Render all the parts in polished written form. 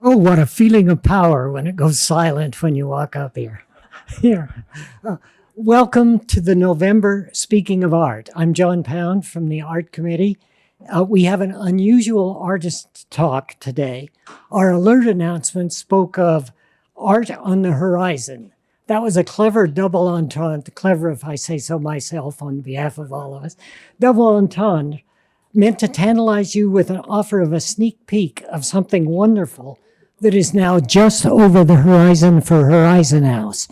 Oh, what a feeling of power when it goes silent when you walk up here. Here. Welcome to the November Speaking of Art. I'm John Pound from the Art Committee. We have an unusual artist talk today. Our alert announcement spoke of art on the horizon. That was a clever double entendre, clever if I say so myself on behalf of all of us. Double entendre meant to tantalize you with an offer of a sneak peek of something wonderful that is now just over the horizon for Horizon House.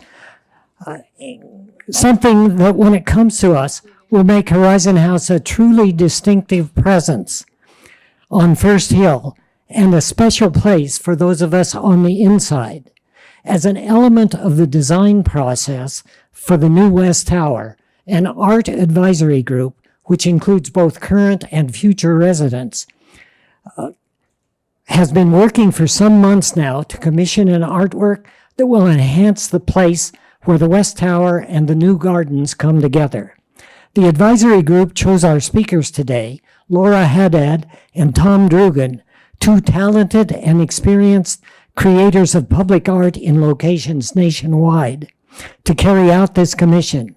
Something that, when it comes to us, will make Horizon House a truly distinctive presence on First Hill and a special place for those of us on the inside. As an element of the design process for the new West Tower, an art advisory group, which includes both current and future residents, has been working for some months now to commission an artwork that will enhance the place where the West Tower and the new gardens come together. The advisory group chose our speakers today, Laura Haddad and Tom Drugan, two talented and experienced creators of public art in locations nationwide, to carry out this commission.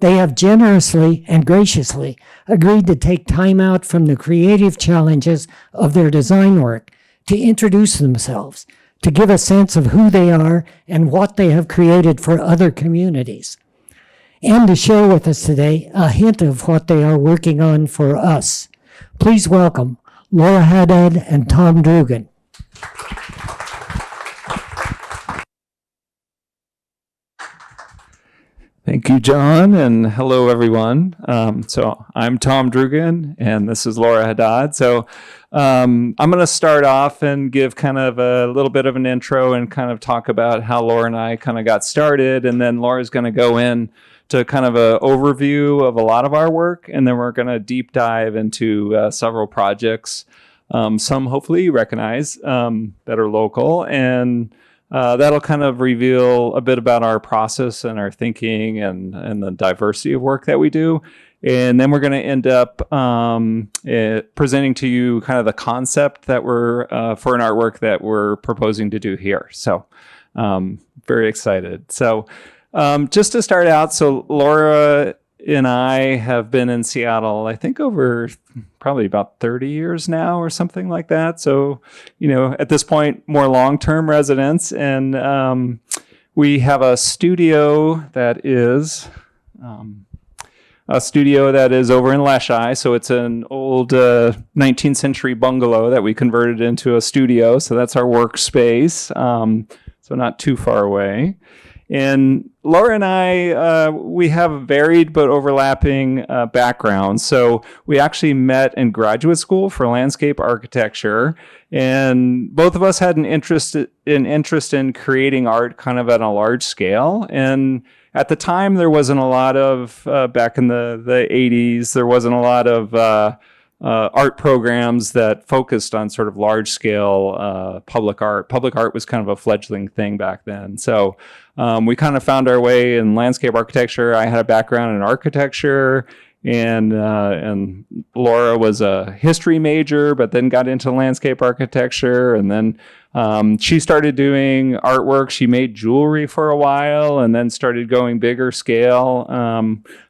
They have generously and graciously agreed to take time out from the creative challenges of their design work to introduce themselves, to give a sense of who they are and what they have created for other communities, and to share with us today a hint of what they are working on for us. Please welcome Laura Haddad and Tom Drugan. Thank you, John, and hello, everyone. So I'm Tom Drugan, and this is Laura Haddad. So I'm going to start off and give kind of a little bit of an intro and kind of talk about how Laura and I kind of got started, and then Laura's going to go in to kind of an overview of a lot of our work, and then we're going to deep dive into several projects, some hopefully you recognize that are local, and that'll kind of reveal a bit about our process and our thinking and the diversity of work that we do. And then we're going to end up presenting to you kind of the concept that we're for an artwork that we're proposing to do here. So very excited. So just to start out, so Laura and I have been in Seattle, I think over probably about 30 years now or something like that. So, you know, at this point, more long-term residents. And we have a studio that is over in Leshai. So it's an old 19th century bungalow that we converted into a studio. So that's our workspace. So not too far away. And Laura and I, we have varied but overlapping backgrounds. So we actually met in graduate school for landscape architecture, and both of us had an interest in creating art kind of at a large scale. And at the time, there wasn't a lot of, back in the 80s, there wasn't a lot of art programs that focused on sort of large scale public art. Public art was kind of a fledgling thing back then. So we kind of found our way in landscape architecture. I had a background in architecture, and Laura was a history major, but then got into landscape architecture. And then she started doing artwork. She made jewelry for a while, and then started going bigger scale,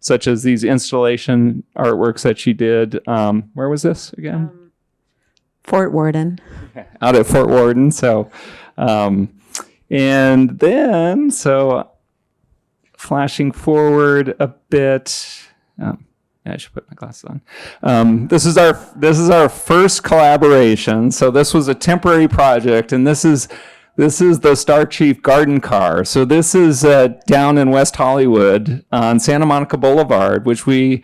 such as these installation artworks that she did. Where was this again? Fort Worden. Out at Fort Worden. So, and then, so flashing forward a bit. I should put my glasses on. This is our first collaboration. So this was a temporary project, and this is the Star Chief Garden Car. So this is down in West Hollywood on Santa Monica Boulevard, which we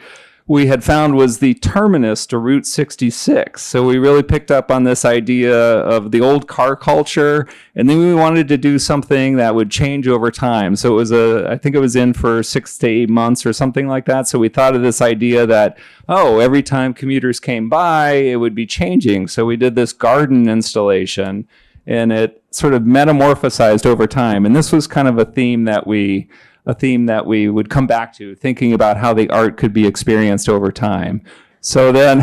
had found was the terminus to Route 66. So we really picked up on this idea of the old car culture, and then we wanted to do something that would change over time. So it was I think it was in for 6 to 8 months or something like that. So we thought of this idea that, every time commuters came by, it would be changing. So we did this garden installation, and it sort of metamorphosized over time. And this was kind of a theme that we would come back to, thinking about how the art could be experienced over time. So then,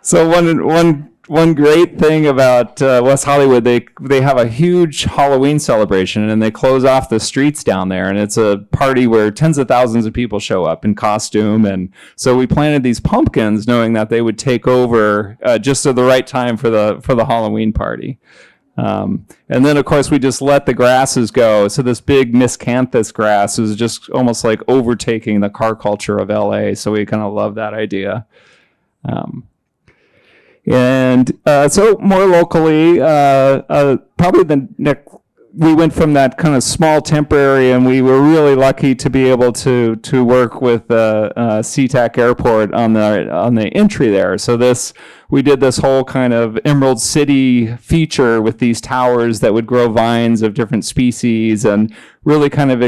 so one one great thing about West Hollywood, they have a huge Halloween celebration, and they close off the streets down there, and it's a party where tens of thousands of people show up in costume. And so we planted these pumpkins, knowing that they would take over just at the right time for the Halloween party. And then, of course, we just let the grasses go. So this big miscanthus grass is just almost like overtaking the car culture of LA. So we kind of love that idea. So more locally, probably we went from that kind of small temporary, and we were really lucky to be able to work with SeaTac Airport on the entry there. So we did this whole kind of Emerald City feature with these towers that would grow vines of different species, and really kind of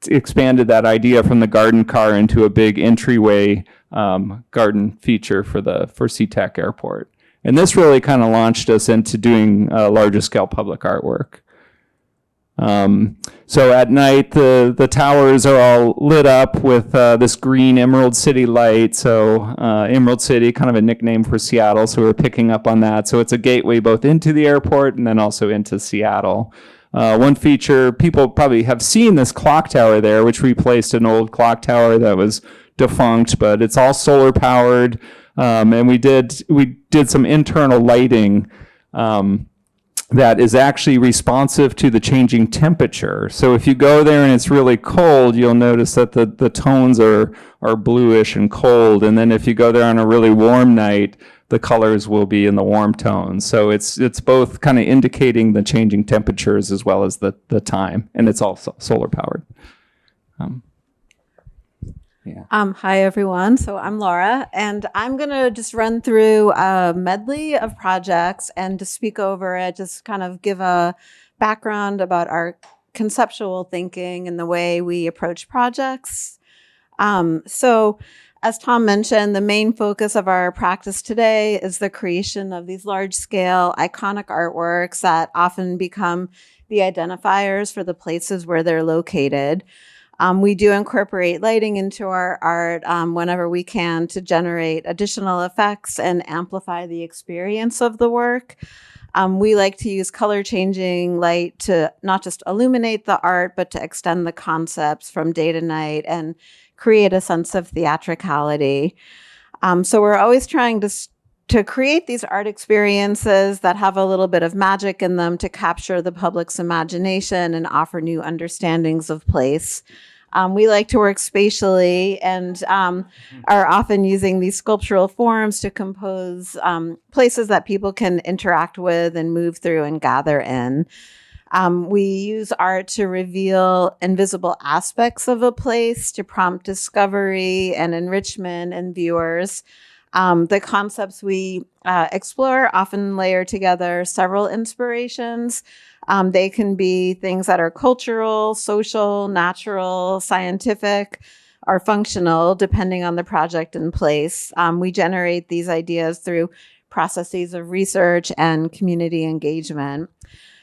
expanded that idea from the garden car into a big entryway garden feature for SeaTac Airport. And this really kind of launched us into doing larger scale public artwork. So at night, the towers are all lit up with this green Emerald City light. So Emerald City, kind of a nickname for Seattle. So we're picking up on that. So it's a gateway both into the airport and then also into Seattle. One feature, people probably have seen this clock tower there, which replaced an old clock tower that was defunct, but it's all solar powered. And we did some internal lighting that is actually responsive to the changing temperature. So if you go there and it's really cold, you'll notice that the tones are bluish and cold. And then if you go there on a really warm night, the colors will be in the warm tones. So it's both kind of indicating the changing temperatures as well as the time, and it's all solar powered. Hi, everyone. So I'm Laura, and I'm going to just run through a medley of projects and to speak over it, just kind of give a background about our conceptual thinking and the way we approach projects. So as Tom mentioned, the main focus of our practice today is the creation of these large-scale iconic artworks that often become the identifiers for the places where they're located. We do incorporate lighting into our art whenever we can to generate additional effects and amplify the experience of the work. We like to use color changing light to not just illuminate the art, but to extend the concepts from day to night and create a sense of theatricality. So we're always trying to create these art experiences that have a little bit of magic in them to capture the public's imagination and offer new understandings of place. We like to work spatially and are often using these sculptural forms to compose places that people can interact with and move through and gather in. We use art to reveal invisible aspects of a place, to prompt discovery and enrichment in viewers. The concepts we explore often layer together several inspirations. They can be things that are cultural, social, natural, scientific, or functional, depending on the project and place. We generate these ideas through processes of research and community engagement.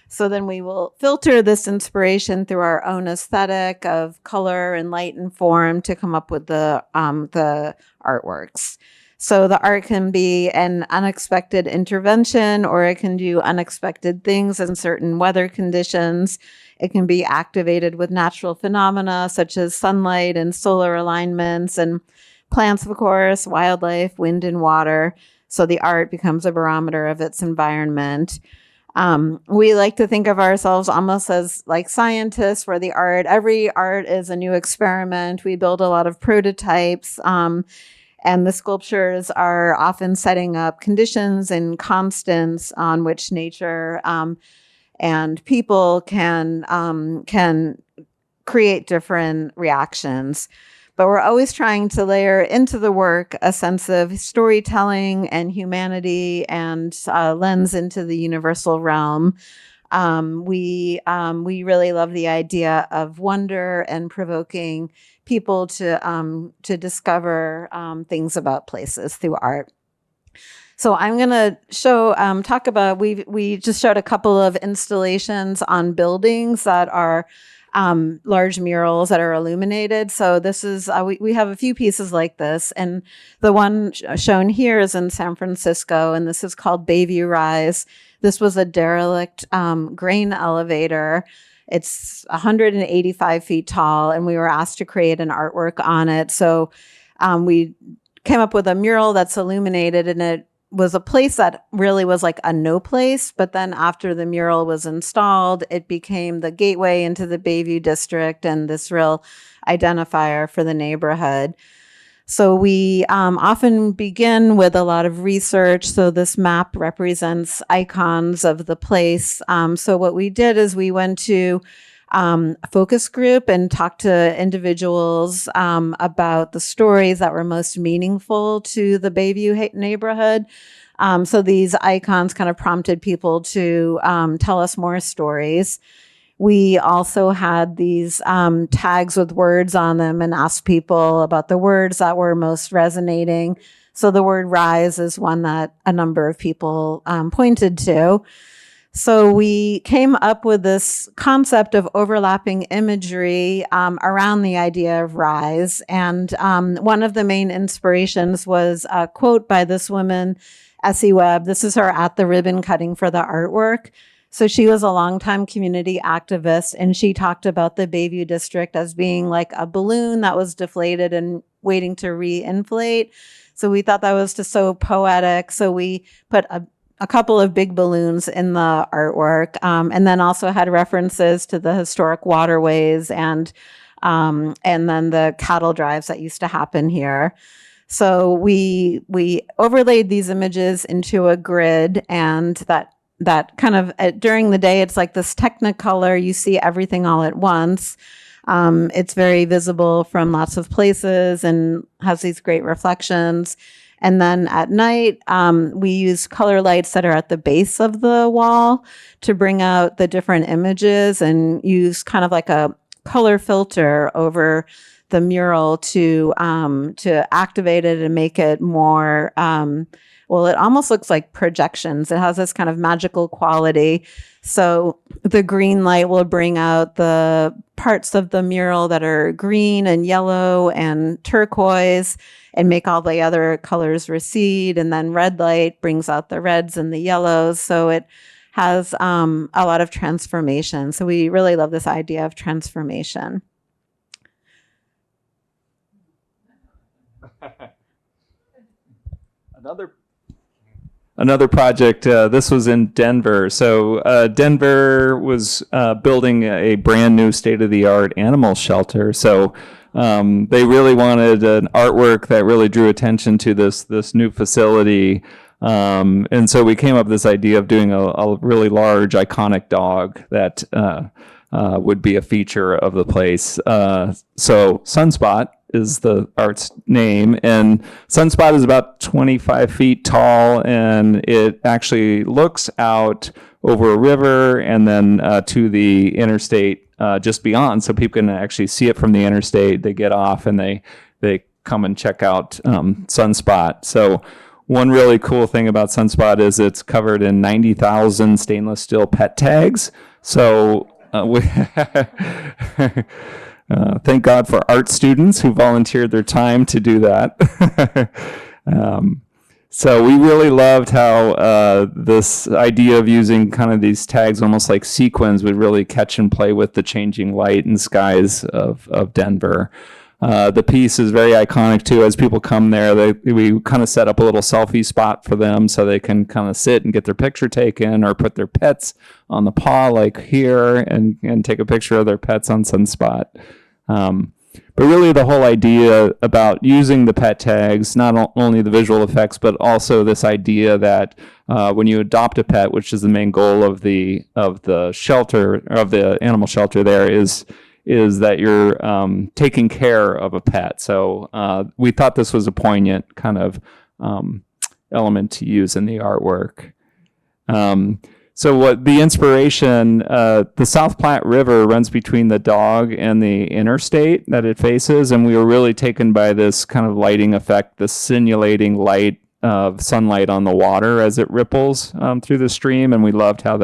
So then we will filter this inspiration through our own aesthetic of color and light and form to come up with the artworks. So the art can be an unexpected intervention, or it can do unexpected things in certain weather conditions. It can be activated with natural phenomena such as sunlight and solar alignments and plants, of course, wildlife, wind and water. So the art becomes a barometer of its environment. We like to think of ourselves almost as like scientists, where every art is a new experiment. We build a lot of prototypes, and the sculptures are often setting up conditions and constants on which nature and people can create different reactions. But we're always trying to layer into the work a sense of storytelling and humanity and lens into the universal realm. We really love the idea of wonder and provoking people to discover things about places through art. So I'm going to talk about, we just showed a couple of installations on buildings that are large murals that are illuminated. So this is, we have a few pieces like this. And the one shown here is in San Francisco, and this is called Bayview Rise. This was a derelict grain elevator. It's 185 feet tall, and we were asked to create an artwork on it. So we came up with a mural that's illuminated, and it was a place that really was like a no place. But then after the mural was installed, it became the gateway into the Bayview district and this real identifier for the neighborhood. So we often begin with a lot of research. So this map represents icons of the place. So what we did is we went to a focus group and talked to individuals about the stories that were most meaningful to the Bayview neighborhood. So these icons kind of prompted people to tell us more stories. We also had these tags with words on them and asked people about the words that were most resonating. So the word rise is one that a number of people pointed to. So we came up with this concept of overlapping imagery around the idea of rise. And one of the main inspirations was a quote by this woman, Essie Webb. This is her at the ribbon cutting for the artwork. So she was a longtime community activist, and she talked about the Bayview district as being like a balloon that was deflated and waiting to reinflate. So we thought that was just so poetic. So we put a couple of big balloons in the artwork, and then also had references to the historic waterways and then the cattle drives that used to happen here. So we overlaid these images into a grid, and that kind of during the day, it's like this technicolor. You see everything all at once. It's very visible from lots of places and has these great reflections. And then at night, we use color lights that are at the base of the wall to bring out the different images, and use kind of like a color filter over the mural to activate it and make it more, well, it almost looks like projections. It has this kind of magical quality. So the green light will bring out the parts of the mural that are green and yellow and turquoise and make all the other colors recede. And then red light brings out the reds and the yellows. So it has a lot of transformation. So we really love this idea of transformation. Another project, this was in Denver. So Denver was building a brand new state-of-the-art animal shelter. So they really wanted an artwork that really drew attention to this new facility. And so we came up with this idea of doing a really large, iconic dog that would be a feature of the place. So Sunspot is the art's name, and Sunspot is about 25 feet tall, and it actually looks out over a river and then to the interstate just beyond, so people can actually see it from the interstate. They get off and they come and check out Sunspot. So one really cool thing about Sunspot is it's covered in 90,000 stainless steel pet tags. So thank God for art students who volunteered their time to do that. So we really loved how this idea of using kind of these tags almost like sequins would really catch and play with the changing light and skies of Denver. The piece is very iconic too. As people come there, we kind of set up a little selfie spot for them so they can kind of sit and get their picture taken, or put their pets on the paw like here and take a picture of their pets on Sunspot. But really the whole idea about using the pet tags, not only the visual effects, but also this idea that when you adopt a pet, which is the main goal of the shelter, of the animal shelter there, is that you're taking care of a pet. So we thought this was a poignant kind of element to use in the artwork. So what the inspiration, the South Platte River runs between the dog and the interstate that it faces, and we were really taken by this kind of lighting effect, the simulating light of sunlight on the water as it ripples through the stream, and we loved how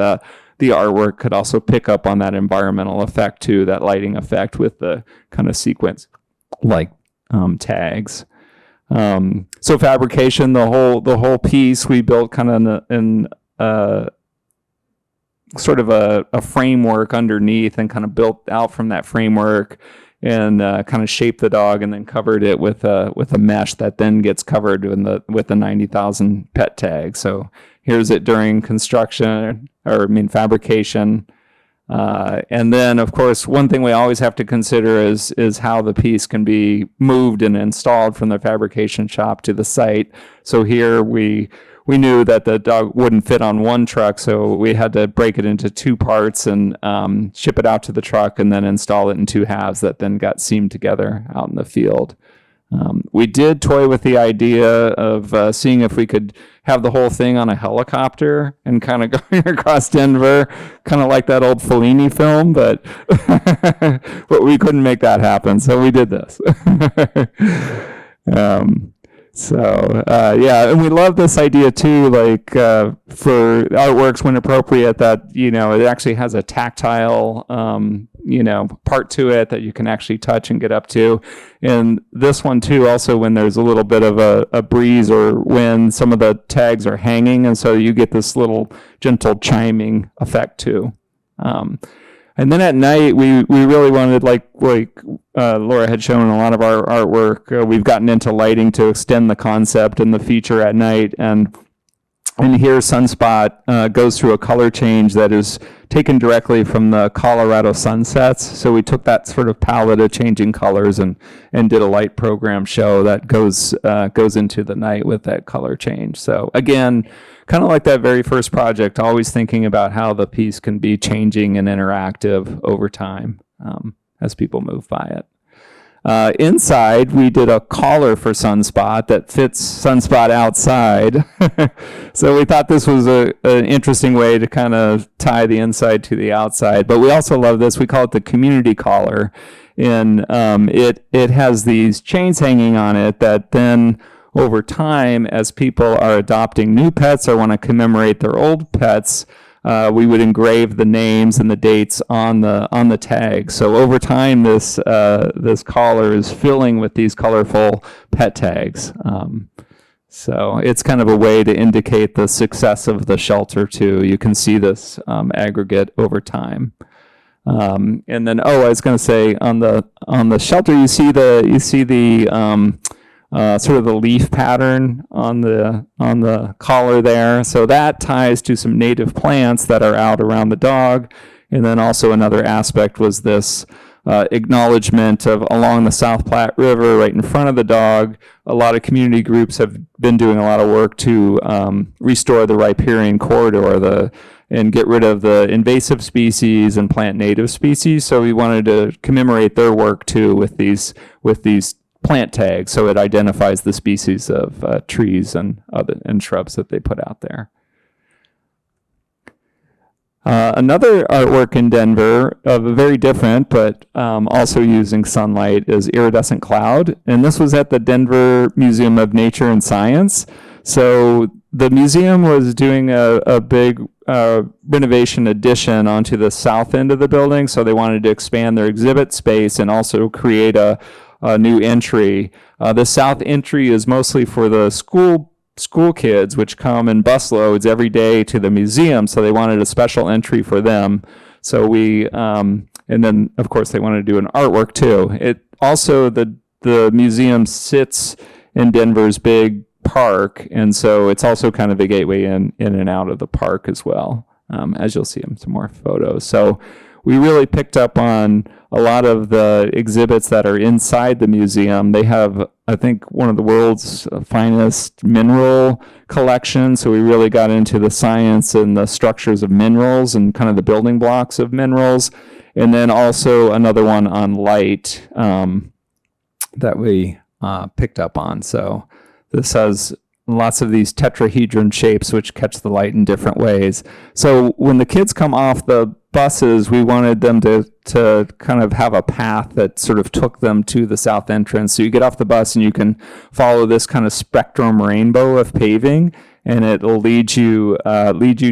the artwork could also pick up on that environmental effect too, that lighting effect with the kind of sequence like tags. So fabrication, the whole piece we built kind of in sort of a framework underneath, and kind of built out from that framework, and kind of shaped the dog, and then covered it with a mesh that then gets covered with the 90,000 pet tag. So here's it during construction, fabrication. And then, of course, one thing we always have to consider is how the piece can be moved and installed from the fabrication shop to the site. So here we knew that the dog wouldn't fit on one truck, so we had to break it into two parts and ship it out to the truck, and then install it in two halves that then got seamed together out in the field. We did toy with the idea of seeing if we could have the whole thing on a helicopter and kind of going across Denver, kind of like that old Fellini film, but but we couldn't make that happen, so we did this. And we love this idea too, like for artworks when appropriate, that it actually has a tactile part to it that you can actually touch and get up to. And this one too, also when there's a little bit of a breeze or wind, some of the tags are hanging, and so you get this little gentle chiming effect too. And then at night, we really wanted, like Laura had shown in a lot of our artwork, we've gotten into lighting to extend the concept and the feature at night. And here Sunspot goes through a color change that is taken directly from the Colorado sunsets. So we took that sort of palette of changing colors and did a light program show that goes into the night with that color change. So again, kind of like that very first project, always thinking about how the piece can be changing and interactive over time as people move by it. Inside, we did a collar for Sunspot that fits Sunspot outside. So we thought this was an interesting way to kind of tie the inside to the outside. But we also love this. We call it the community collar. And it has these chains hanging on it that then over time, as people are adopting new pets or want to commemorate their old pets, we would engrave the names and the dates on the tag. So over time, this collar is filling with these colorful pet tags. So it's kind of a way to indicate the success of the shelter too. You can see this aggregate over time. And then, I was going to say on the shelter, you see the sort of the leaf pattern on the collar there. So that ties to some native plants that are out around the dog. And then also another aspect was this acknowledgement of along the South Platte River right in front of the dog. A lot of community groups have been doing a lot of work to restore the riparian corridor and get rid of the invasive species and plant native species. So we wanted to commemorate their work too with these plant tags, so it identifies the species of trees and shrubs that they put out there. Another artwork in Denver, very different, but also using sunlight, is Iridescent Cloud. And this was at the Denver Museum of Nature and Science. So the museum was doing a big renovation addition onto the south end of the building. So they wanted to expand their exhibit space and also create a new entry. The south entry is mostly for the school kids, which come in busloads every day to the museum. So they wanted a special entry for them. So we, and then of course they wanted to do an artwork too. It also, the museum sits in Denver's big park. And so it's also kind of a gateway in and out of the park as well, as you'll see in some more photos. So we really picked up on a lot of the exhibits that are inside the museum. They have, I think, one of the world's finest mineral collections. So we really got into the science and the structures of minerals and kind of the building blocks of minerals. And then also another one on light that we picked up on. So this has lots of these tetrahedron shapes which catch the light in different ways. So when the kids come off the buses, we wanted them to kind of have a path that sort of took them to the south entrance. So you get off the bus and you can follow this kind of spectrum rainbow of paving, and it'll lead you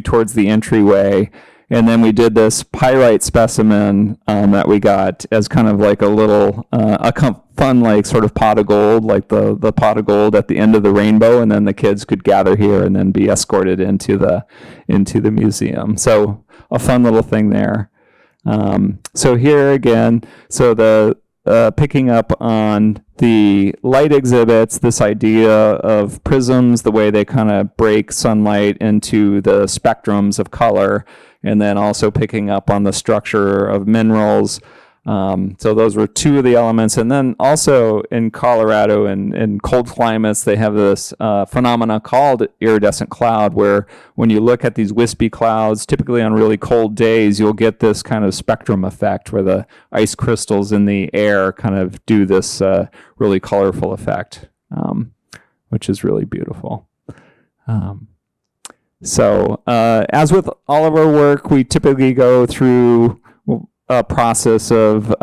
towards the entryway. And then we did this pyrite specimen that we got as kind of like a little, fun, like sort of pot of gold, like the pot of gold at the end of the rainbow. And then the kids could gather here and then be escorted into the museum. So a fun little thing there. So here again, so the picking up on the light exhibits, this idea of prisms, the way they kind of break sunlight into the spectrums of color, and then also picking up on the structure of minerals. So those were two of the elements. And then also in Colorado and in cold climates, they have this phenomena called iridescent cloud, where when you look at these wispy clouds, typically on really cold days, you'll get this kind of spectrum effect where the ice crystals in the air kind of do this really colorful effect, which is really beautiful. So as with all of our work, we typically go through a process of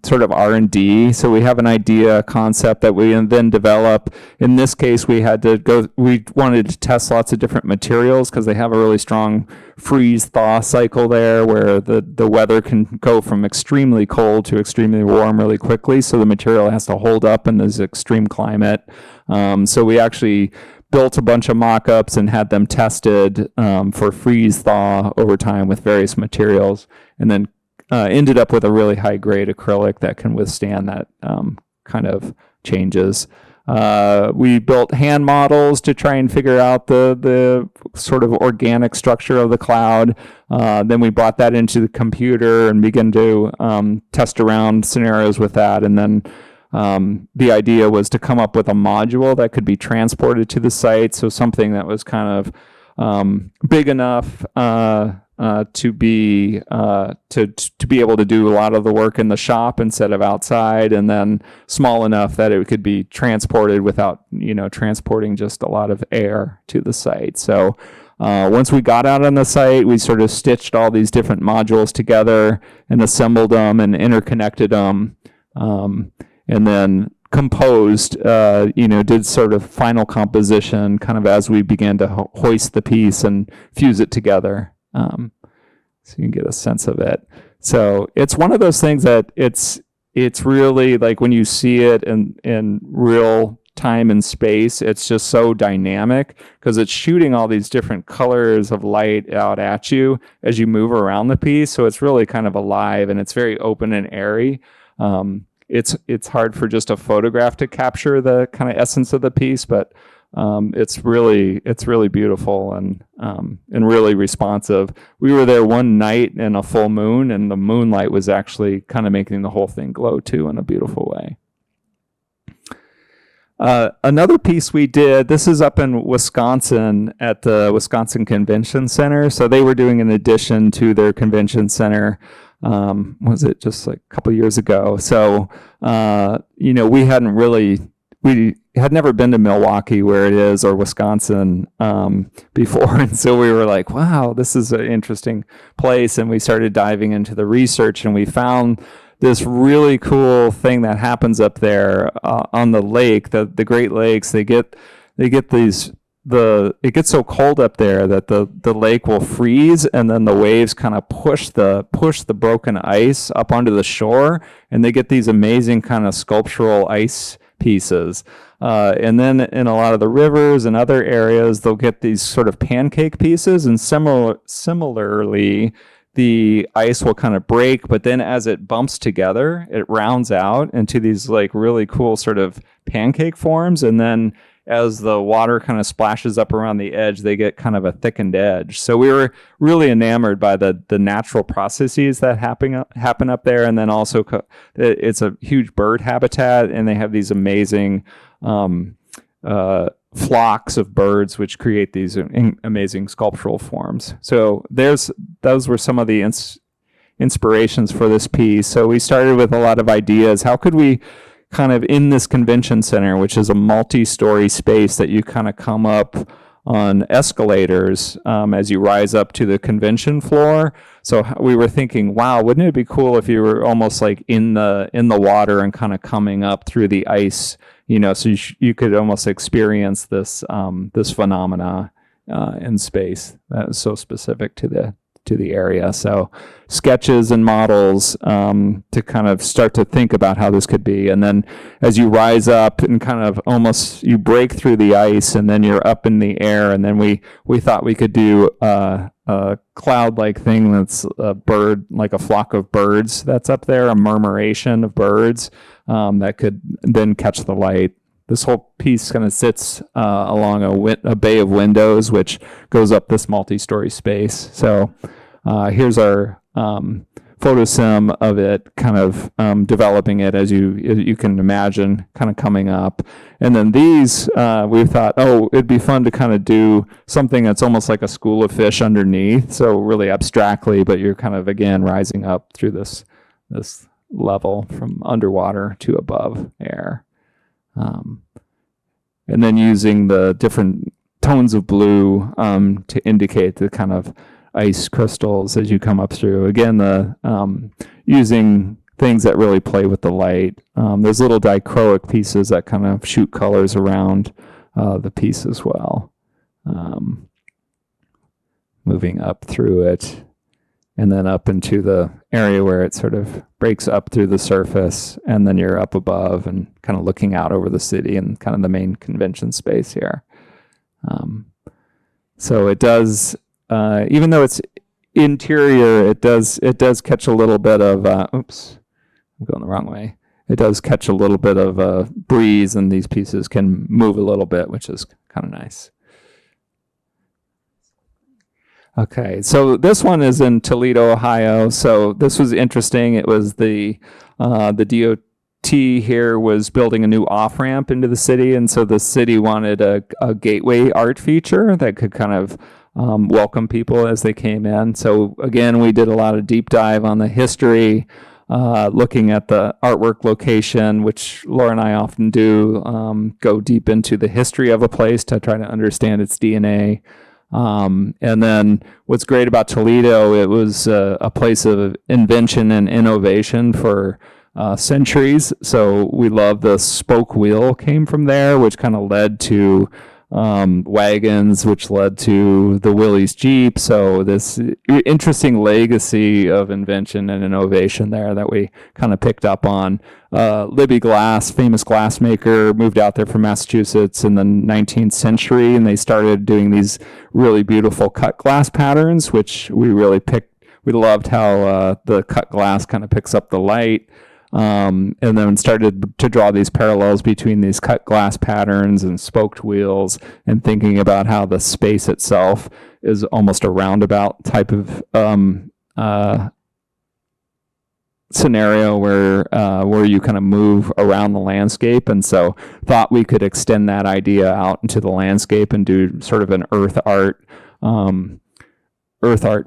sort of R&D. So we have an idea, a concept that we then develop. In this case, we wanted to test lots of different materials because they have a really strong freeze-thaw cycle there where the weather can go from extremely cold to extremely warm really quickly. So the material has to hold up in this extreme climate. So we actually built a bunch of mock-ups and had them tested for freeze-thaw over time with various materials, and then ended up with a really high-grade acrylic that can withstand that kind of changes. We built hand models to try and figure out the sort of organic structure of the cloud. Then we brought that into the computer and began to test around scenarios with that. And then the idea was to come up with a module that could be transported to the site. So something that was kind of big enough to be able to do a lot of the work in the shop instead of outside, and then small enough that it could be transported without transporting just a lot of air to the site. So once we got out on the site, we sort of stitched all these different modules together and assembled them and interconnected them, and then composed, did sort of final composition kind of as we began to hoist the piece and fuse it together. So you can get a sense of it. So it's one of those things that it's really like when you see it in real time and space, it's just so dynamic because it's shooting all these different colors of light out at you as you move around the piece. So it's really kind of alive and it's very open and airy. It's hard for just a photograph to capture the kind of essence of the piece, but it's really beautiful and really responsive. We were there one night in a full moon, and the moonlight was actually kind of making the whole thing glow too in a beautiful way. Another piece we did, this is up in Wisconsin at the Wisconsin Convention Center. So they were doing an addition to their convention center. Was it just like a couple years ago? So, we had never been to Milwaukee where it is or Wisconsin before. And so we were like, wow, this is an interesting place. And we started diving into the research, and we found this really cool thing that happens up there on the lake, the Great Lakes. They get these, it gets so cold up there that the lake will freeze, and then the waves kind of push the broken ice up onto the shore, and they get these amazing kind of sculptural ice pieces. And then in a lot of the rivers and other areas, they'll get these sort of pancake pieces, and similarly, the ice will kind of break, but then as it bumps together, it rounds out into these like really cool sort of pancake forms. And then as the water kind of splashes up around the edge, they get kind of a thickened edge. So we were really enamored by the natural processes that happen up there. And then also it's a huge bird habitat, and they have these amazing flocks of birds which create these amazing sculptural forms. So those were some of the inspirations for this piece. So we started with a lot of ideas. How could we kind of in this convention center, which is a multi-story space that you kind of come up on escalators as you rise up to the convention floor. So we were thinking, wow, wouldn't it be cool if you were almost like in the water and kind of coming up through the ice, so you could almost experience this phenomena in space that is so specific to to the area. So sketches and models to kind of start to think about how this could be. And then as you rise up and kind of almost you break through the ice and then you're up in the air. And then we thought we could do a cloud-like thing that's a bird, like a flock of birds that's up there, a murmuration of birds that could then catch the light. This whole piece kind of sits along a bay of windows, which goes up this multi-story space. So here's our photo sim of it, kind of developing it as you can imagine, kind of coming up. And then these, we thought, oh, it'd be fun to kind of do something that's almost like a school of fish underneath. So really abstractly, but you're kind of, again, rising up through this level from underwater to above air. And then using the different tones of blue to indicate the kind of ice crystals as you come up through. Again, using things that really play with the light. There's little dichroic pieces that kind of shoot colors around the piece as well. Moving up through it, and then up into the area where it sort of breaks up through the surface, and then you're up above and kind of looking out over the city and kind of the main convention space here. So it does, even though it's interior, it does catch a little bit of, oops, I'm going the wrong way. It does catch a little bit of a breeze, and these pieces can move a little bit, which is kind of nice. Okay, so this one is in Toledo, Ohio. So this was interesting. It was the DOT here was building a new off-ramp into the city, and so the city wanted a gateway art feature that could kind of welcome people as they came in. So again, we did a lot of deep dive on the history, looking at the artwork location, which Laura and I often do, go deep into the history of a place to try to understand its DNA. And then what's great about Toledo, it was a place of invention and innovation for centuries. So we love the spoke wheel came from there, which kind of led to wagons, which led to the Willys Jeep. So this interesting legacy of invention and innovation there that we kind of picked up on. Libby Glass, famous glassmaker, moved out there from Massachusetts in the 19th century, and they started doing these really beautiful cut glass patterns, which we really picked. We loved how the cut glass kind of picks up the light. And then started to draw these parallels between these cut glass patterns and spoked wheels, and thinking about how the space itself is almost a roundabout type of scenario where you kind of move around the landscape. And so thought we could extend that idea out into the landscape and do sort of an earth art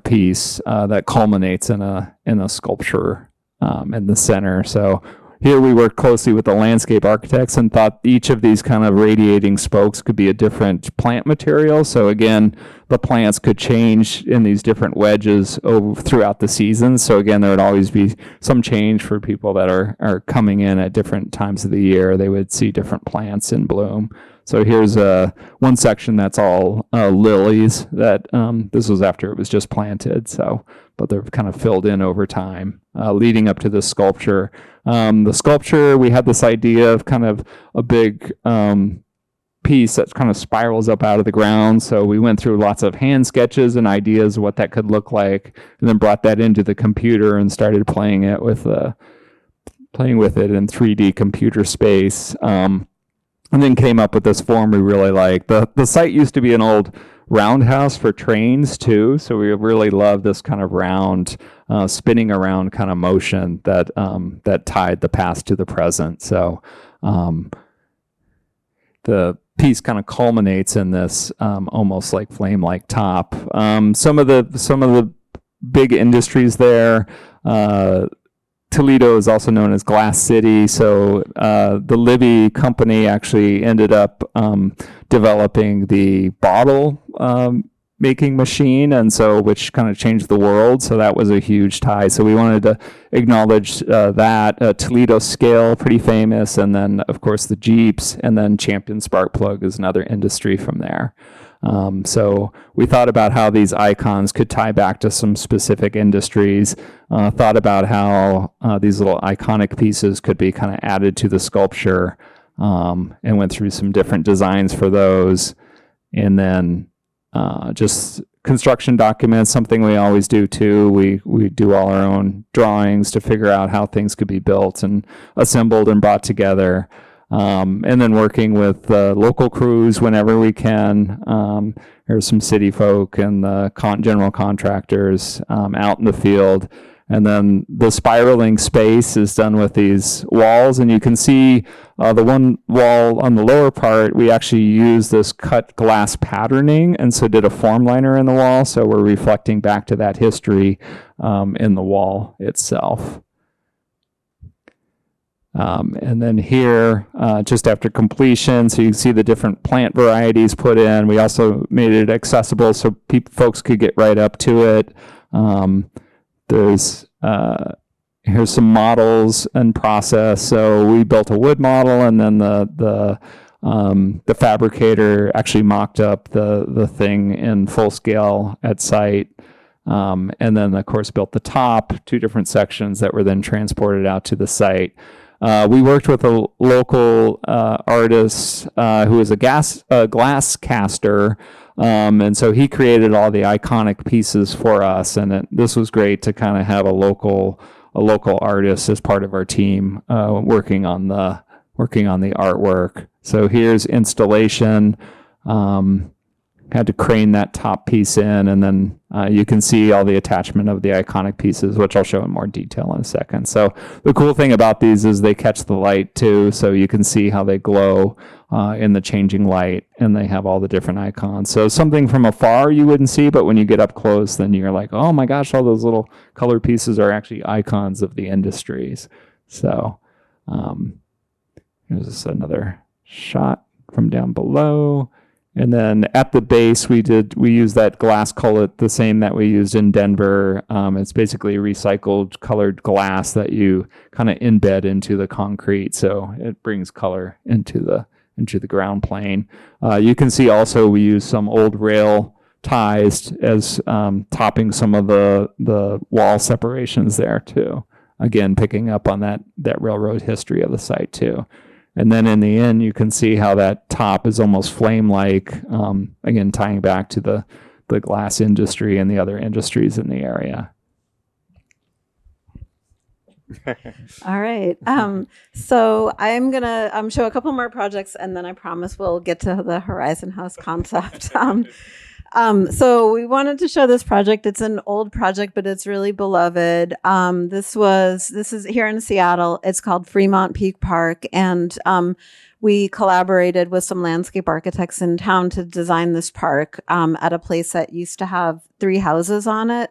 piece that culminates in a sculpture in the center. So here we worked closely with the landscape architects and thought each of these kind of radiating spokes could be a different plant material. So again, the plants could change in these different wedges throughout the season. So again, there would always be some change for people that are coming in at different times of the year. They would see different plants in bloom. So here's one section that's all lilies that this was after it was just planted. So, but they're kind of filled in over time, leading up to this sculpture. The sculpture, we had this idea of kind of a big piece that kind of spirals up out of the ground. So we went through lots of hand sketches and ideas of what that could look like, and then brought that into the computer and started playing with it in 3D computer space. And then came up with this form we really like. The site used to be an old roundhouse for trains too, so we really love this kind of round, spinning around kind of motion that tied the past to the present. So the piece kind of culminates in this almost like flame-like top. Some of the big industries there. Toledo is also known as Glass City, so the Libby company actually ended up developing the bottle making machine, and so which kind of changed the world. So that was a huge tie. So we wanted to acknowledge that Toledo scale, pretty famous, and then of course the Jeeps, and then Champion Spark Plug is another industry from there. So we thought about how these icons could tie back to some specific industries, thought about how these little iconic pieces could be kind of added to the sculpture, and went through some different designs for those. And then just construction documents, something we always do too. We do all our own drawings to figure out how things could be built and assembled and brought together. And then working with local crews whenever we can. There's some city folk and the general contractors out in the field. And then the spiraling space is done with these walls. And you can see the one wall on the lower part, we actually use this cut glass patterning. And so did a form liner in the wall. So we're reflecting back to that history in the wall itself. And then here, just after completion, so you can see the different plant varieties put in. We also made it accessible so folks could get right up to it. Here's some models and process. So we built a wood model, and then the fabricator actually mocked up the thing in full scale at site. And then, of course, built the top, 2 different sections that were then transported out to the site. We worked with a local artist who is a glass caster, and so he created all the iconic pieces for us. And this was great to kind of have a local artist as part of our team working on the artwork. So here's installation. Had to crane that top piece in, and then you can see all the attachment of the iconic pieces, which I'll show in more detail in a second. So the cool thing about these is they catch the light too, so you can see how they glow in the changing light, and they have all the different icons. So something from afar you wouldn't see, but when you get up close, then you're like, oh my gosh, all those little color pieces are actually icons of the industries. So here's just another shot from down below. And then at the base, we used that glass cullet, the same that we used in Denver. It's basically recycled colored glass that you kind of embed into the concrete, so it brings color into the ground plane. You can see also we use some old rail ties as topping some of the wall separations there too. Again, picking up on that railroad history of the site too. And then in the end, you can see how that top is almost flame-like, again, tying back to the glass industry and the other industries in the area. All right. So I'm going to show a couple more projects, and then I promise we'll get to the Horizon House concept. So we wanted to show this project. It's an old project, but it's really beloved. This is here in Seattle. It's called Fremont Peak Park. And we collaborated with some landscape architects in town to design this park at a place that used to have 3 houses on it.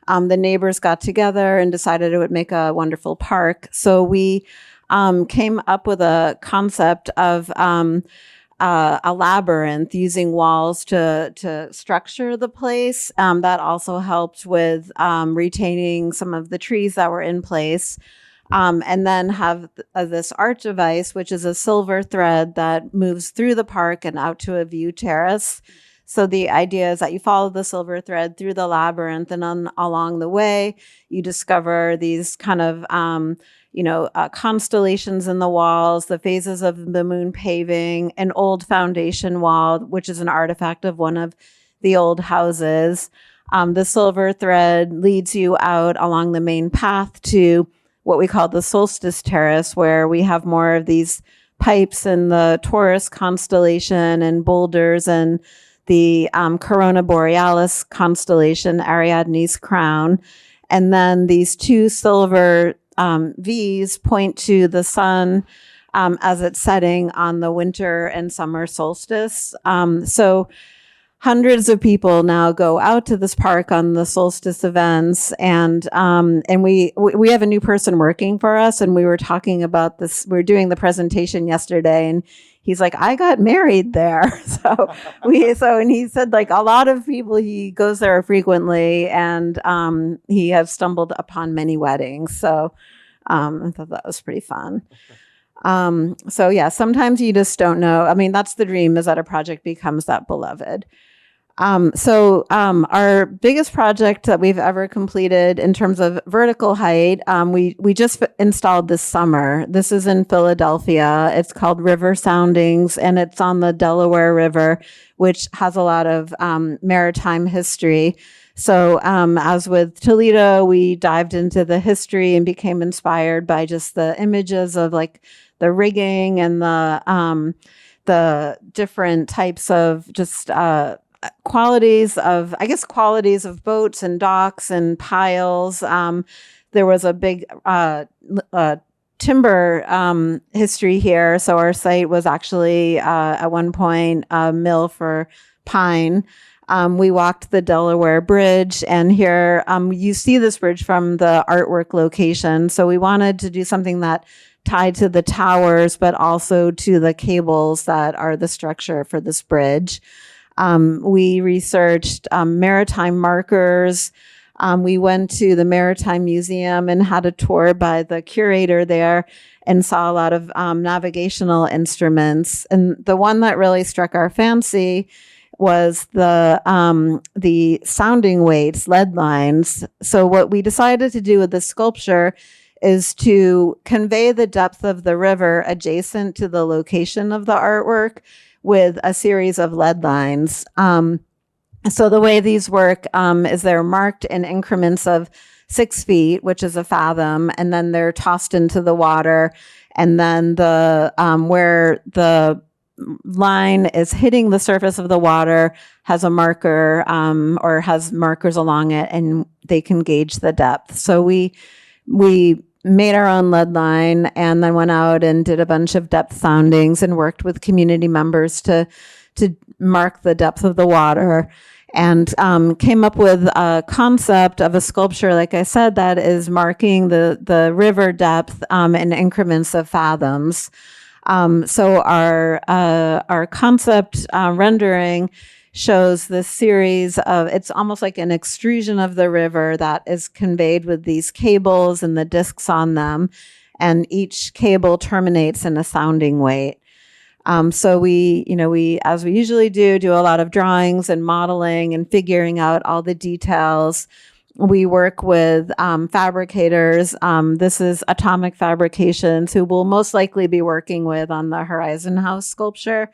The neighbors got together and decided it would make a wonderful park. So we came up with a concept of a labyrinth using walls to structure the place. That also helped with retaining some of the trees that were in place. And then have this art device, which is a silver thread that moves through the park and out to a view terrace. So the idea is that you follow the silver thread through the labyrinth, and along the way, you discover these kind of constellations in the walls, the phases of the moon paving, an old foundation wall, which is an artifact of one of the old houses. The silver thread leads you out along the main path to what we call the solstice terrace, where we have more of these pipes in the Taurus constellation and boulders and the Corona Borealis constellation, Ariadne's crown. And then these 2 silver V's point to the sun as it's setting on the winter and summer solstice. So hundreds of people now go out to this park on the solstice events, and we have a new person working for us, and we were talking about this. We were doing the presentation yesterday, and he's like, I got married there. And he said, like, a lot of people, he goes there frequently, and he has stumbled upon many weddings. So I thought that was pretty fun. So yeah, sometimes you just don't know. I mean, that's the dream, is that a project becomes that beloved. Our biggest project that we've ever completed in terms of vertical height, we just installed this summer. This is in Philadelphia. It's called River Soundings, and it's on the Delaware River, which has a lot of maritime history. So as with Toledo, we dived into the history and became inspired by just the images of like the rigging and the different types of just qualities of boats and docks and piles. There was a big timber history here. So our site was actually at one point a mill for pine. We walked the Delaware Bridge, and here you see this bridge from the artwork location. So we wanted to do something that tied to the towers, but also to the cables that are the structure for this bridge. We researched maritime markers. We went to the Maritime Museum and had a tour by the curator there and saw a lot of navigational instruments. And the one that really struck our fancy was the sounding weights, lead lines. So what we decided to do with the sculpture is to convey the depth of the river adjacent to the location of the artwork with a series of lead lines. So the way these work is they're marked in increments of 6 feet, which is a fathom, and then they're tossed into the water. And then where the line is hitting the surface of the water has a marker or has markers along it, and they can gauge the depth. So we made our own lead line and then went out and did a bunch of depth soundings and worked with community members to mark the depth of the water, and came up with a concept of a sculpture, like I said, that is marking the river depth in increments of fathoms. So our concept rendering shows this series of, it's almost like an extrusion of the river that is conveyed with these cables and the discs on them, and each cable terminates in a sounding weight. So we, as we usually do a lot of drawings and modeling and figuring out all the details. We work with fabricators. This is Atomic Fabrications, who we'll most likely be working with on the Horizon House sculpture.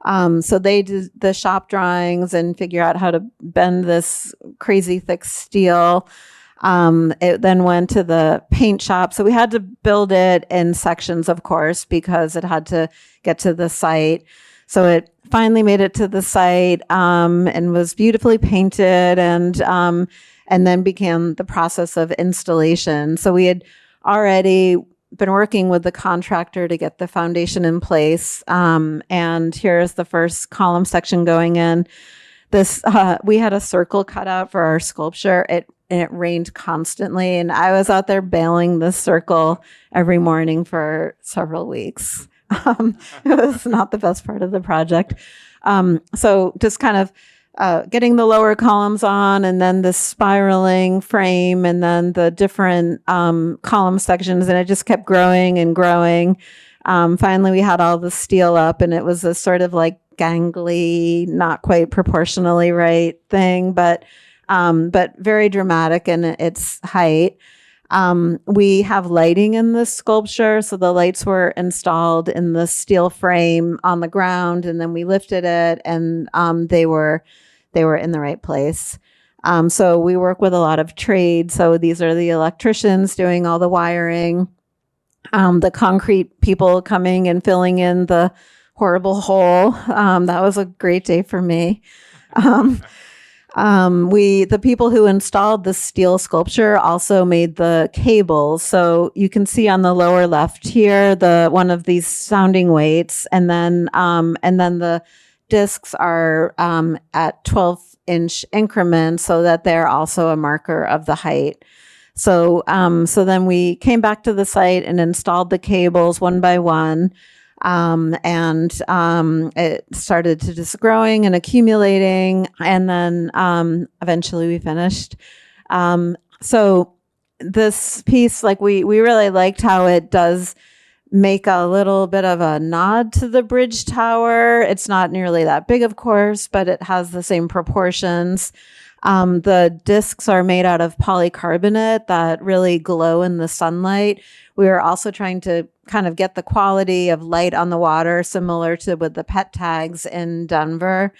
So they did the shop drawings and figure out how to bend this crazy thick steel. It then went to the paint shop. So we had to build it in sections, of course, because it had to get to the site. So it finally made it to the site and was beautifully painted, and then began the process of installation. So we had already been working with the contractor to get the foundation in place. And here's the first column section going in. We had a circle cut out for our sculpture. It rained constantly, and I was out there bailing this circle every morning for several weeks. It was not the best part of the project. So just kind of getting the lower columns on, and then the spiraling frame, and then the different column sections, and it just kept growing and growing. Finally, we had all the steel up, and it was a sort of like gangly, not quite proportionally right thing, but very dramatic in its height. We have lighting in this sculpture. So the lights were installed in the steel frame on the ground, and then we lifted it, and they were in the right place. So we work with a lot of trades. So these are the electricians doing all the wiring, the concrete people coming and filling in the horrible hole. That was a great day for me. The people who installed the steel sculpture also made the cables. So you can see on the lower left here, one of these sounding weights, and then the discs are at 12-inch increments, so that they're also a marker of the height. So then we came back to the site and installed the cables one by one. And it started to just growing and accumulating, and then eventually we finished. So this piece, like we really liked how it does make a little bit of a nod to the bridge tower. It's not nearly that big, of course, but it has the same proportions. The discs are made out of polycarbonate that really glow in the sunlight. We are also trying to kind of get the quality of light on the water similar to with the pet tags in Denver.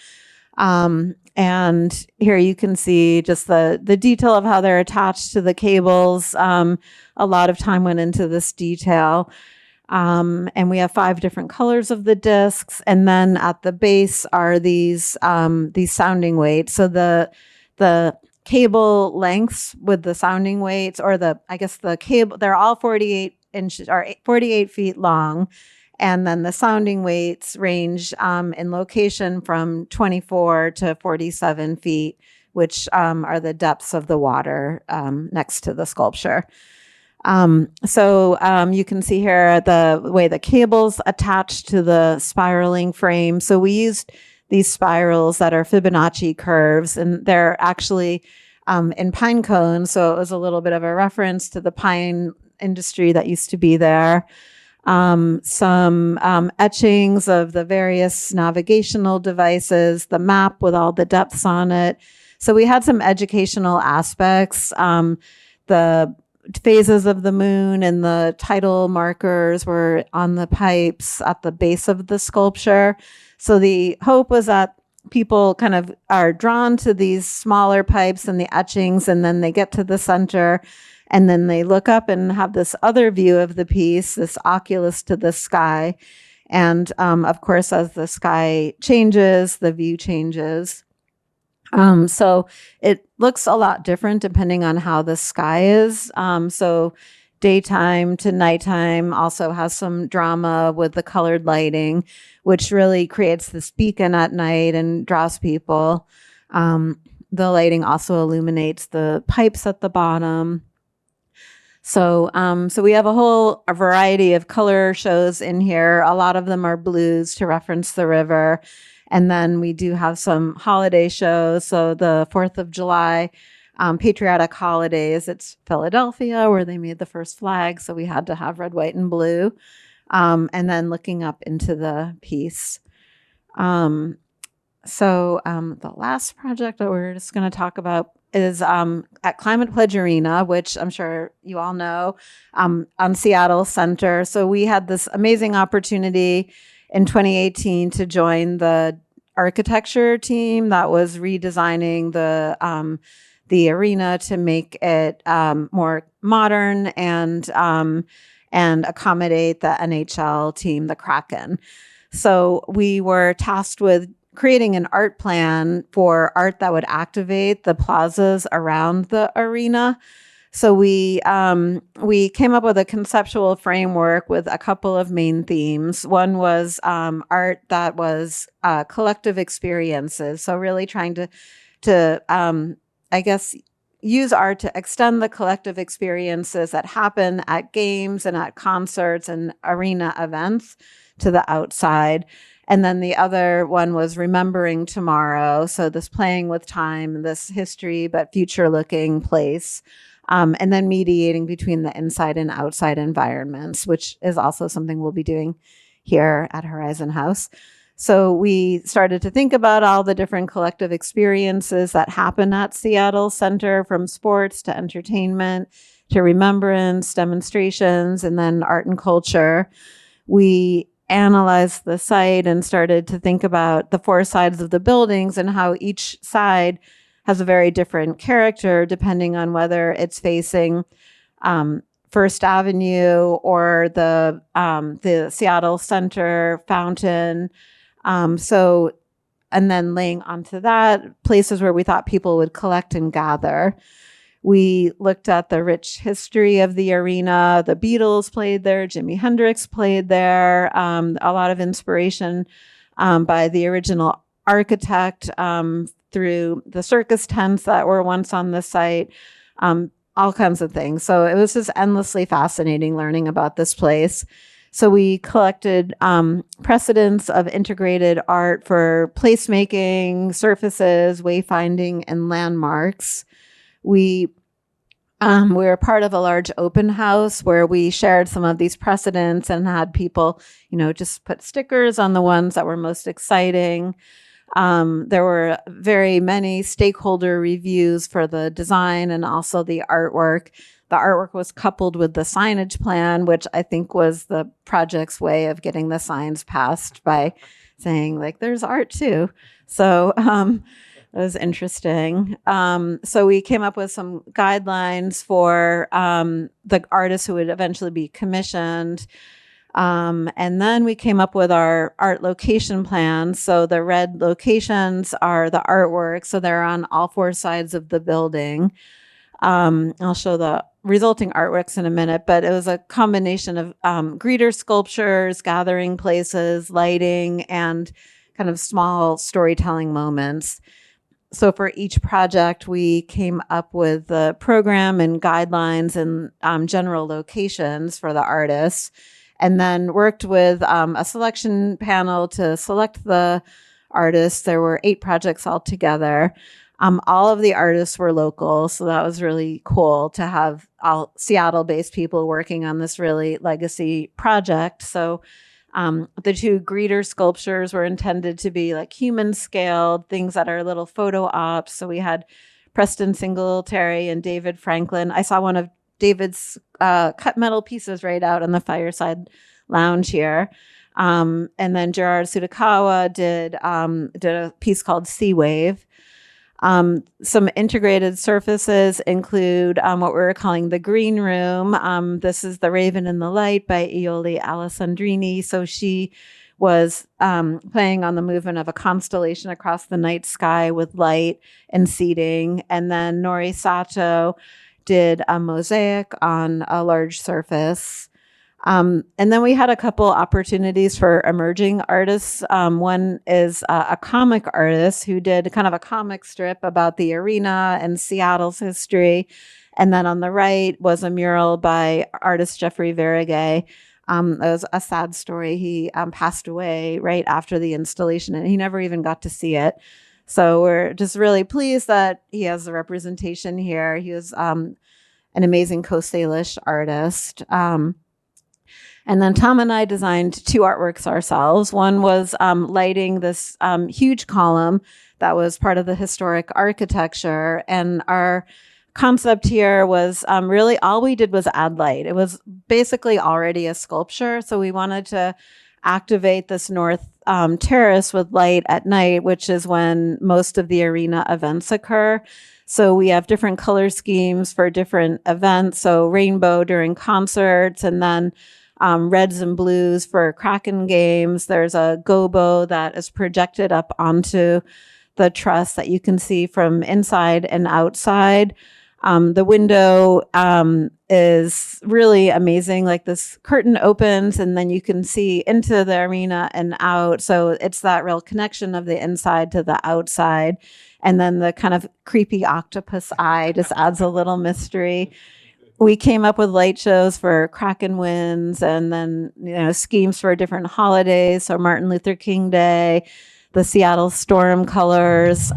And here you can see just the detail of how they're attached to the cables. A lot of time went into this detail. And we have 5 different colors of the discs. And then at the base are these sounding weights. So the cable lengths with the sounding weights, or the cable, they're all 48 inches or 48 feet long. And then the sounding weights range in location from 24 to 47 feet, which are the depths of the water next to the sculpture. So you can see here the way the cables attach to the spiraling frame. So we used these spirals that are Fibonacci curves, and they're actually in pine cones. So it was a little bit of a reference to the pine industry that used to be there. Some etchings of the various navigational devices, the map with all the depths on it. So we had some educational aspects. The phases of the moon and the tidal markers were on the pipes at the base of the sculpture. So the hope was that people kind of are drawn to these smaller pipes and the etchings, and then they get to the center, and then they look up and have this other view of the piece, this oculus to the sky. And of course, as the sky changes, the view changes. So it looks a lot different depending on how the sky is. So daytime to nighttime also has some drama with the colored lighting, which really creates this beacon at night and draws people. The lighting also illuminates the pipes at the bottom. So we have a variety of color shows in here. A lot of them are blues to reference the river. And then we do have some holiday shows. So the 4th of July, patriotic holidays, it's Philadelphia where they made the first flag. So we had to have red, white, and blue. And then looking up into the piece. The last project that we're just going to talk about is at Climate Pledge Arena, which I'm sure you all know, on Seattle Center. So we had this amazing opportunity in 2018 to join the architecture team that was redesigning the arena to make it more modern and accommodate the NHL team, the Kraken. So we were tasked with creating an art plan for art that would activate the plazas around the arena. So we came up with a conceptual framework with a couple of main themes. One was art that was collective experiences. So really trying to use art to extend the collective experiences that happen at games and at concerts and arena events to the outside. And then the other one was remembering tomorrow. So this playing with time, this history but future-looking place. And then mediating between the inside and outside environments, which is also something we'll be doing here at Horizon House. So we started to think about all the different collective experiences that happen at Seattle Center, from sports to entertainment to remembrance, demonstrations, and then art and culture. We analyzed the site and started to think about the 4 sides of the buildings and how each side has a very different character depending on whether it's facing First Avenue or the Seattle Center fountain. And then laying onto that, places where we thought people would collect and gather. We looked at the rich history of the arena. The Beatles played there. Jimi Hendrix played there. A lot of inspiration by the original architect through the circus tents that were once on the site, all kinds of things. So it was just endlessly fascinating learning about this place. So we collected precedents of integrated art for placemaking, surfaces, wayfinding, and landmarks. We We were part of a large open house where we shared some of these precedents and had people, just put stickers on the ones that were most exciting. There were very many stakeholder reviews for the design and also the artwork. The artwork was coupled with the signage plan, which I think was the project's way of getting the signs passed by saying, like, there's art too. So it was interesting. So we came up with some guidelines for the artists who would eventually be commissioned. And then we came up with our art location plans. So the red locations are the artwork. So they're on all four sides of the building. I'll show the resulting artworks in a minute, but it was a combination of greeter sculptures, gathering places, lighting, and kind of small storytelling moments. So for each project, we came up with the program and guidelines and general locations for the artists, and then worked with a selection panel to select the artists. There were 8 projects altogether. All of the artists were local, so that was really cool to have all Seattle-based people working on this really legacy project. So the 2 greeter sculptures were intended to be like human scaled, things that are little photo ops. So we had Preston Singletary and David Franklin. I saw one of David's cut metal pieces right out on the fireside lounge here. And then Gerard Sudakawa did a piece called Sea Wave. Some integrated surfaces include what we're calling the green room. This is The Raven in the Light by Iole Alessandrini. So she was playing on the movement of a constellation across the night sky with light and seating. And then Nori Sato did a mosaic on a large surface. And then we had a couple opportunities for emerging artists. One is a comic artist who did kind of a comic strip about the arena and Seattle's history. And then on the right was a mural by artist Jeffrey Verigay. It was a sad story. He passed away right after the installation, and he never even got to see it. So we're just really pleased that he has the representation here. He was an amazing Coast Salish artist. And then Tom and I designed 2 artworks ourselves. One was lighting this huge column that was part of the historic architecture. And our concept here was really all we did was add light. It was basically already a sculpture. So we wanted to activate this north terrace with light at night, which is when most of the arena events occur. So we have different color schemes for different events. So rainbow during concerts, and then reds and blues for Kraken games. There's a gobo that is projected up onto the truss that you can see from inside and outside. The window is really amazing. Like, this curtain opens and then you can see into the arena and out. So it's that real connection of the inside to the outside. And then the kind of creepy octopus eye just adds a little mystery. We came up with light shows for Kraken Winds, and then schemes for different holidays. So Martin Luther King Day, the Seattle Storm colors.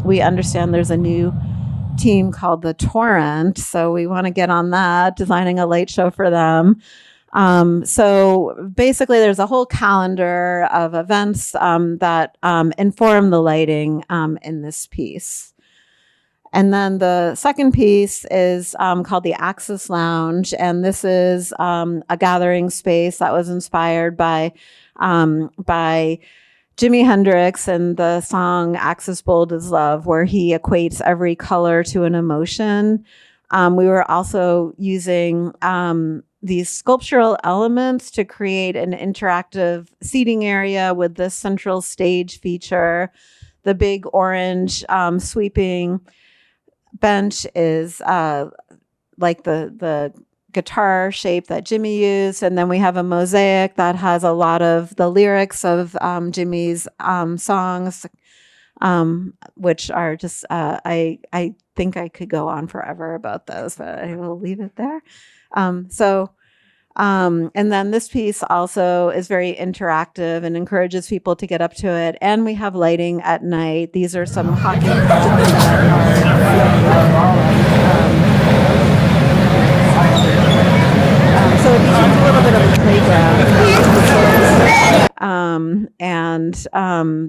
We understand there's a new team called the Torrent, so we want to get on that, designing a light show for them. So basically, there's a whole calendar of events that inform the lighting in this piece. And then the second piece is called the Axis Lounge, and this is a gathering space that was inspired by Jimi Hendrix and the song Axis Bold as Love, where he equates every color to an emotion. We were also using these sculptural elements to create an interactive seating area with this central stage feature. The big orange sweeping bench is like the guitar shape that Jimmy used. And then we have a mosaic that has a lot of the lyrics of Jimmy's songs, which are just, I think I could go on forever about those, but I will leave it there. And then this piece also is very interactive and encourages people to get up to it. And we have lighting at night. These are some hockey projects that are it becomes a little bit of a playground.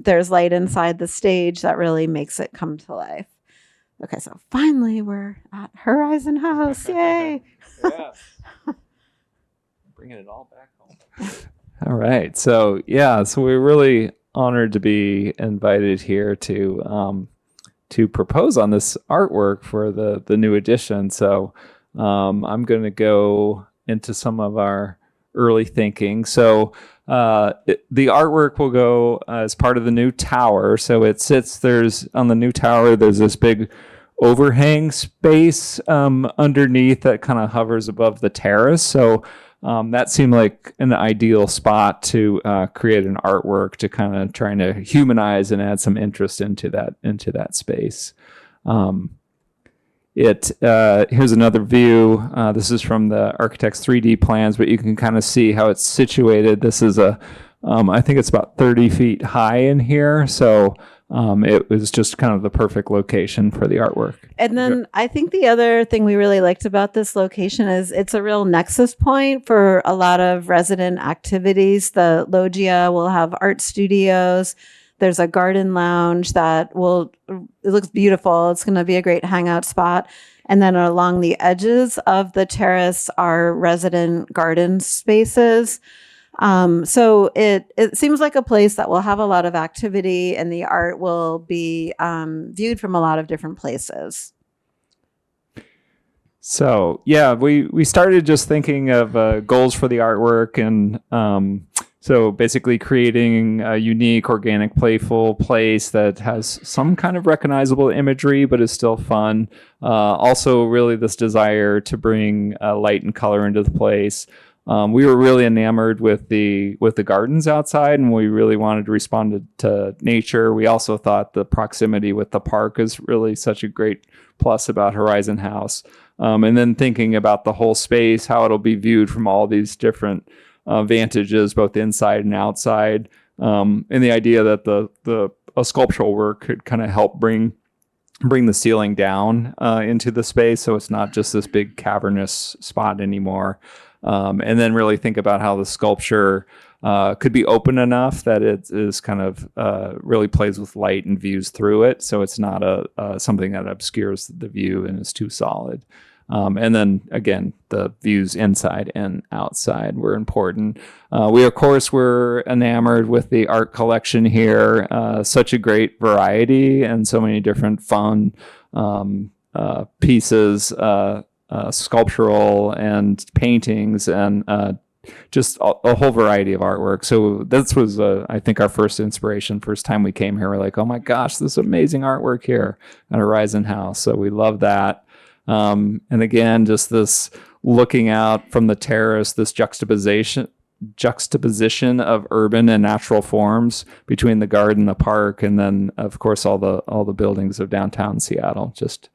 There's light inside the stage that really makes it come to life. Okay, so finally we're at Horizon House. Yay! Yes. Bringing it all back home. All right. So we're really honored to be invited here to propose on this artwork for the new edition. So I'm going to go into some of our early thinking. So the artwork will go as part of the new tower. So there's on the new tower, there's this big overhang space underneath that kind of hovers above the terrace. So that seemed like an ideal spot to create an artwork to kind of trying to humanize and add some interest into that space. Here's another view. This is from the architect's 3D plans, but you can kind of see how it's situated. This is I think it's about 30 feet high in here. So it was just kind of the perfect location for the artwork. And then I think the other thing we really liked about this location is it's a real nexus point for a lot of resident activities. The loggia will have art studios. There's a garden lounge it looks beautiful. It's going to be a great hangout spot. And then along the edges of the terrace are resident garden spaces. So it seems like a place that will have a lot of activity, and the art will be viewed from a lot of different places. So we started just thinking of goals for the artwork, and so basically creating a unique, organic, playful place that has some kind of recognizable imagery, but is still fun. Also, really this desire to bring light and color into the place. We were really enamored with the gardens outside, and we really wanted to respond to nature. We also thought the proximity with the park is really such a great plus about Horizon House. And then thinking about the whole space, how it'll be viewed from all these different vantages, both inside and outside, and the idea that a sculptural work could kind of help bring the ceiling down into the space, so it's not just this big cavernous spot anymore. And then really think about how the sculpture could be open enough that it is kind of really plays with light and views through it, so it's not something that obscures the view and is too solid. And then again, the views inside and outside were important. We of course were enamored with the art collection here. Such a great variety and so many different fun pieces, sculptural and paintings, and just a whole variety of artwork. So this was, I think, our first inspiration. First time we came here, we're like, oh my gosh, this amazing artwork here at Horizon House. So we love that. And again, just this looking out from the terrace, this juxtaposition of urban and natural forms between the garden, the park, and then of course all the buildings of downtown Seattle, just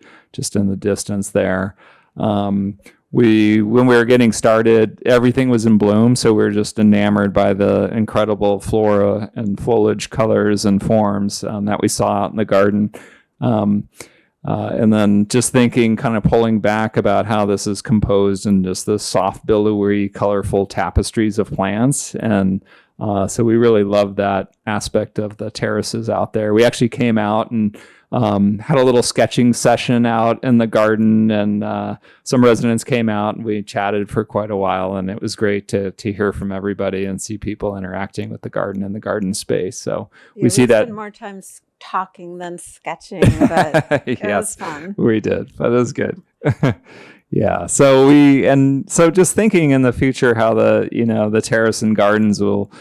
in the distance there. When we were getting started, everything was in bloom, so we were just enamored by the incredible flora and foliage colors and forms that we saw out in the garden. And then just thinking, kind of pulling back about how this is composed in just the soft, billowy, colorful tapestries of plants. And so we really loved that aspect of the terraces out there. We actually came out and had a little sketching session out in the garden, and some residents came out and we chatted for quite a while, and it was great to hear from everybody and see people interacting with the garden and the garden space. So we see that more times talking than sketching, but it was fun. We did, but it was good. Yeah. So just thinking in the future how the terrace and gardens will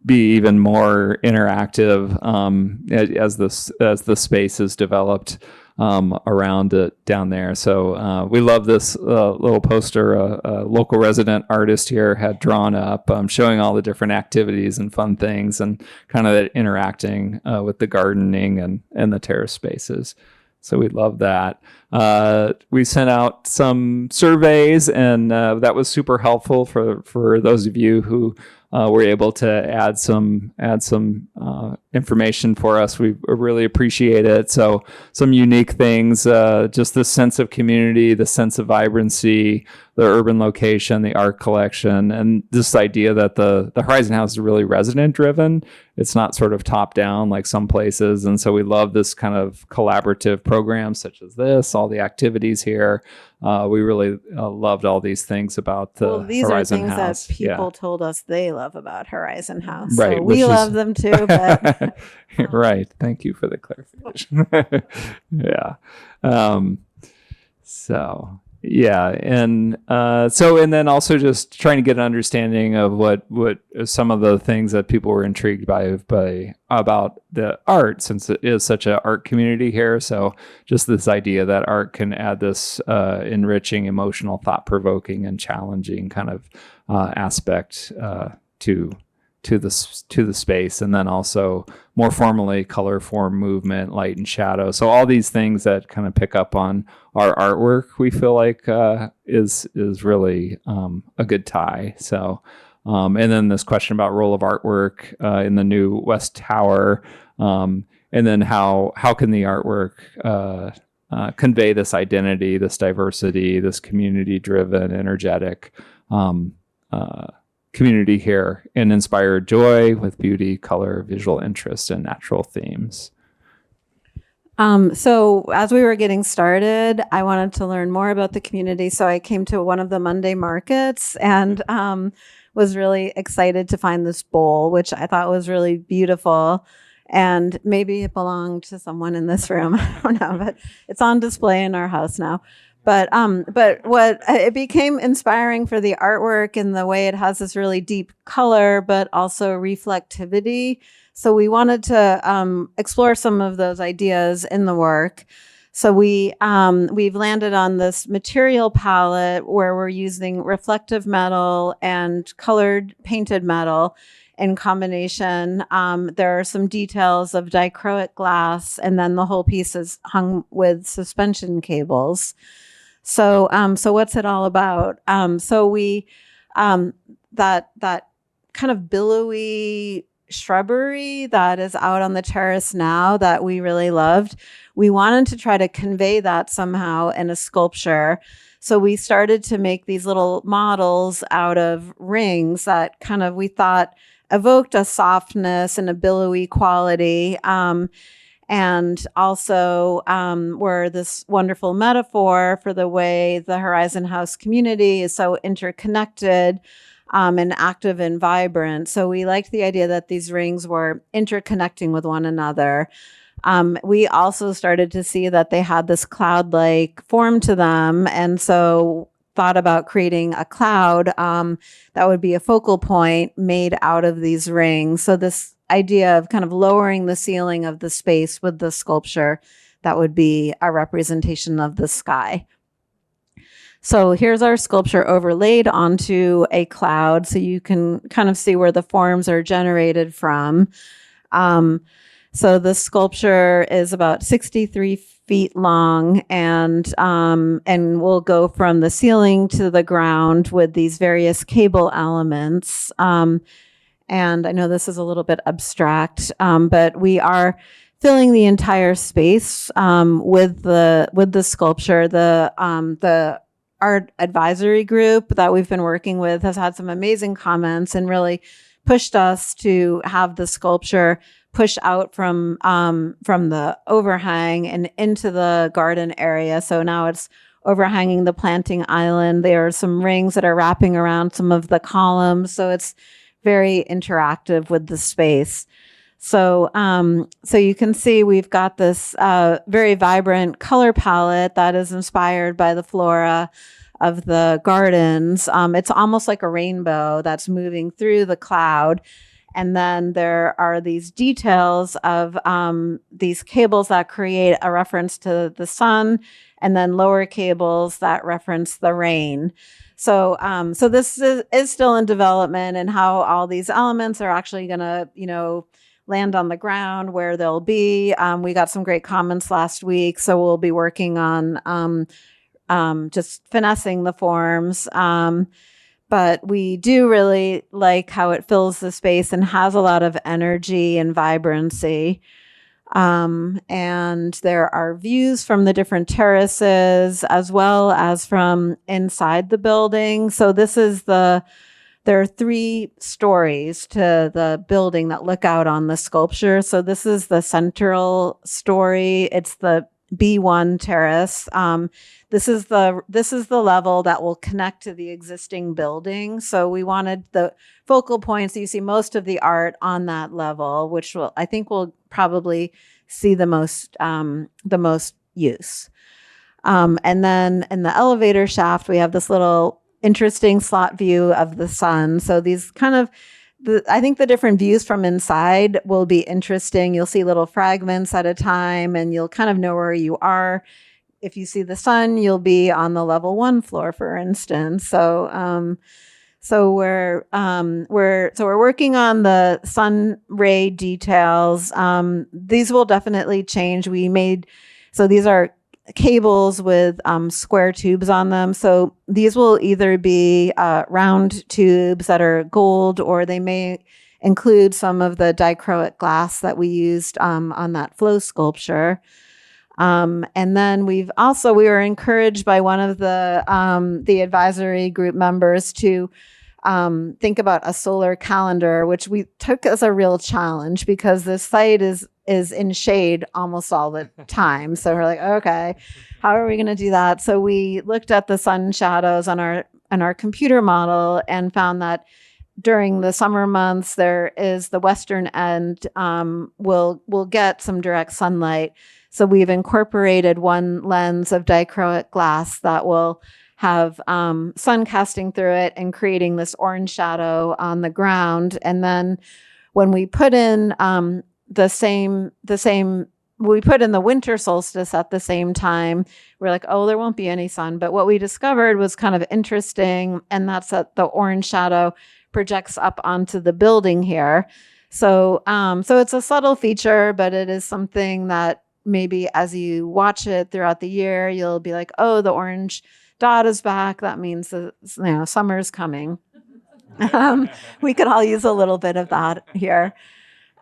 be even more interactive as the space is developed around it down there. So we love this little poster a local resident artist here had drawn up, showing all the different activities and fun things and kind of interacting with the gardening and the terrace spaces. So we love that. We sent out some surveys, and that was super helpful for those of you who were able to add some information for us. We really appreciate it. So some unique things, just the sense of community, the sense of vibrancy, the urban location, the art collection, and this idea that the Horizon House is really resident driven. It's not sort of top down like some places. And so we love this kind of collaborative programs such as this, all the activities here. We really loved all these things about the these Horizon are things House. that people told us they love about Horizon House. Right, So we love them too. But right. Thank you for the clarification. Yeah. And then also just trying to get an understanding of what some of the things that people were intrigued by about the art, since it is such an art community here. So just this idea that art can add this enriching, emotional, thought-provoking, and challenging kind of aspect to the space, and then also more formally color, form, movement, light and shadow. So all these things that kind of pick up on our artwork, we feel like is really a good tie. So and then this question about role of artwork in the new West Tower, and then how can the artwork convey this identity, this diversity, this community driven, energetic community here, and inspire joy with beauty, color, visual interest, and natural themes. So as we were getting started, I wanted to learn more about the community. So I came to one of the Monday markets and was really excited to find this bowl, which I thought was really beautiful. And maybe it belonged to someone in this room. I don't know, but it's on display in our house now. But what it became inspiring for the artwork in the way it has this really deep color, but also reflectivity. So we wanted to explore some of those ideas in the work. So we've landed on this material palette where we're using reflective metal and colored painted metal in combination. There are some details of dichroic glass, and then the whole piece is hung with suspension cables. So what's it all about? So we that kind of billowy shrubbery that is out on the terrace now that we really loved, we wanted to try to convey that somehow in a sculpture. So we started to make these little models out of rings that kind of we thought evoked a softness and a billowy quality. And also were this wonderful metaphor for the way the Horizon House community is so interconnected and active and vibrant. So we liked the idea that these rings were interconnecting with one another. We also started to see that they had this cloud-like form to them, and so thought about creating a cloud that would be a focal point made out of these rings. So this idea of kind of lowering the ceiling of the space with the sculpture that would be a representation of the sky. So here's our sculpture overlaid onto a cloud, so you can kind of see where the forms are generated from. So the sculpture is about 63 feet long, and we'll go from the ceiling to the ground with these various cable elements. And I know this is a little bit abstract, but we are filling the entire space with the sculpture. The art advisory group that we've been working with has had some amazing comments and really pushed us to have the sculpture push out from the overhang and into the garden area. So now it's overhanging the planting island. There are some rings that are wrapping around some of the columns. So it's very interactive with the space. So you can see we've got this very vibrant color palette that is inspired by the flora of the gardens. It's almost like a rainbow that's moving through the cloud. And then there are these details of these cables that create a reference to the sun, and then lower cables that reference the rain. So this is still in development, and how all these elements are actually going to, land on the ground, where they'll be. We got some great comments last week, so we'll be working on just finessing the forms. but we do really like how it fills the space and has a lot of energy and vibrancy. And there are views from the different terraces as well as from inside the building. So there are 3 stories to the building that look out on the sculpture. So this is the central story. It's the B1 terrace. This is the level that will connect to the existing building. So we wanted the focal points. You see most of the art on that level, which I think will probably see the most use. And then in the elevator shaft, we have this little interesting slot view of the sun. So these I think the different views from inside will be interesting. You'll see little fragments at a time, and you'll kind of know where you are. If you see the sun, you'll be on the level 1 floor, for instance. So we're working on the sun ray details. These will definitely change. So these are cables with square tubes on them. So these will either be round tubes that are gold, or they may include some of the dichroic glass that we used on that flow sculpture. And then we were encouraged by one of the advisory group members to think about a solar calendar, which we took as a real challenge because this site is in shade almost all the time. So we're like, okay, how are we going to do that? So we looked at the sun shadows on our computer model and found that during the summer months, there is the western end will get some direct sunlight. So we've incorporated one lens of dichroic glass that will have sun casting through it and creating this orange shadow on the ground. And then when we put in we put in the winter solstice at the same time, we're like, oh, there won't be any sun. But what we discovered was kind of interesting, and that's that the orange shadow projects up onto the building here. So it's a subtle feature, but it is something that maybe as you watch it throughout the year, you'll be like, oh, the orange dot is back. That means summer's coming. We could all use a little bit of that here.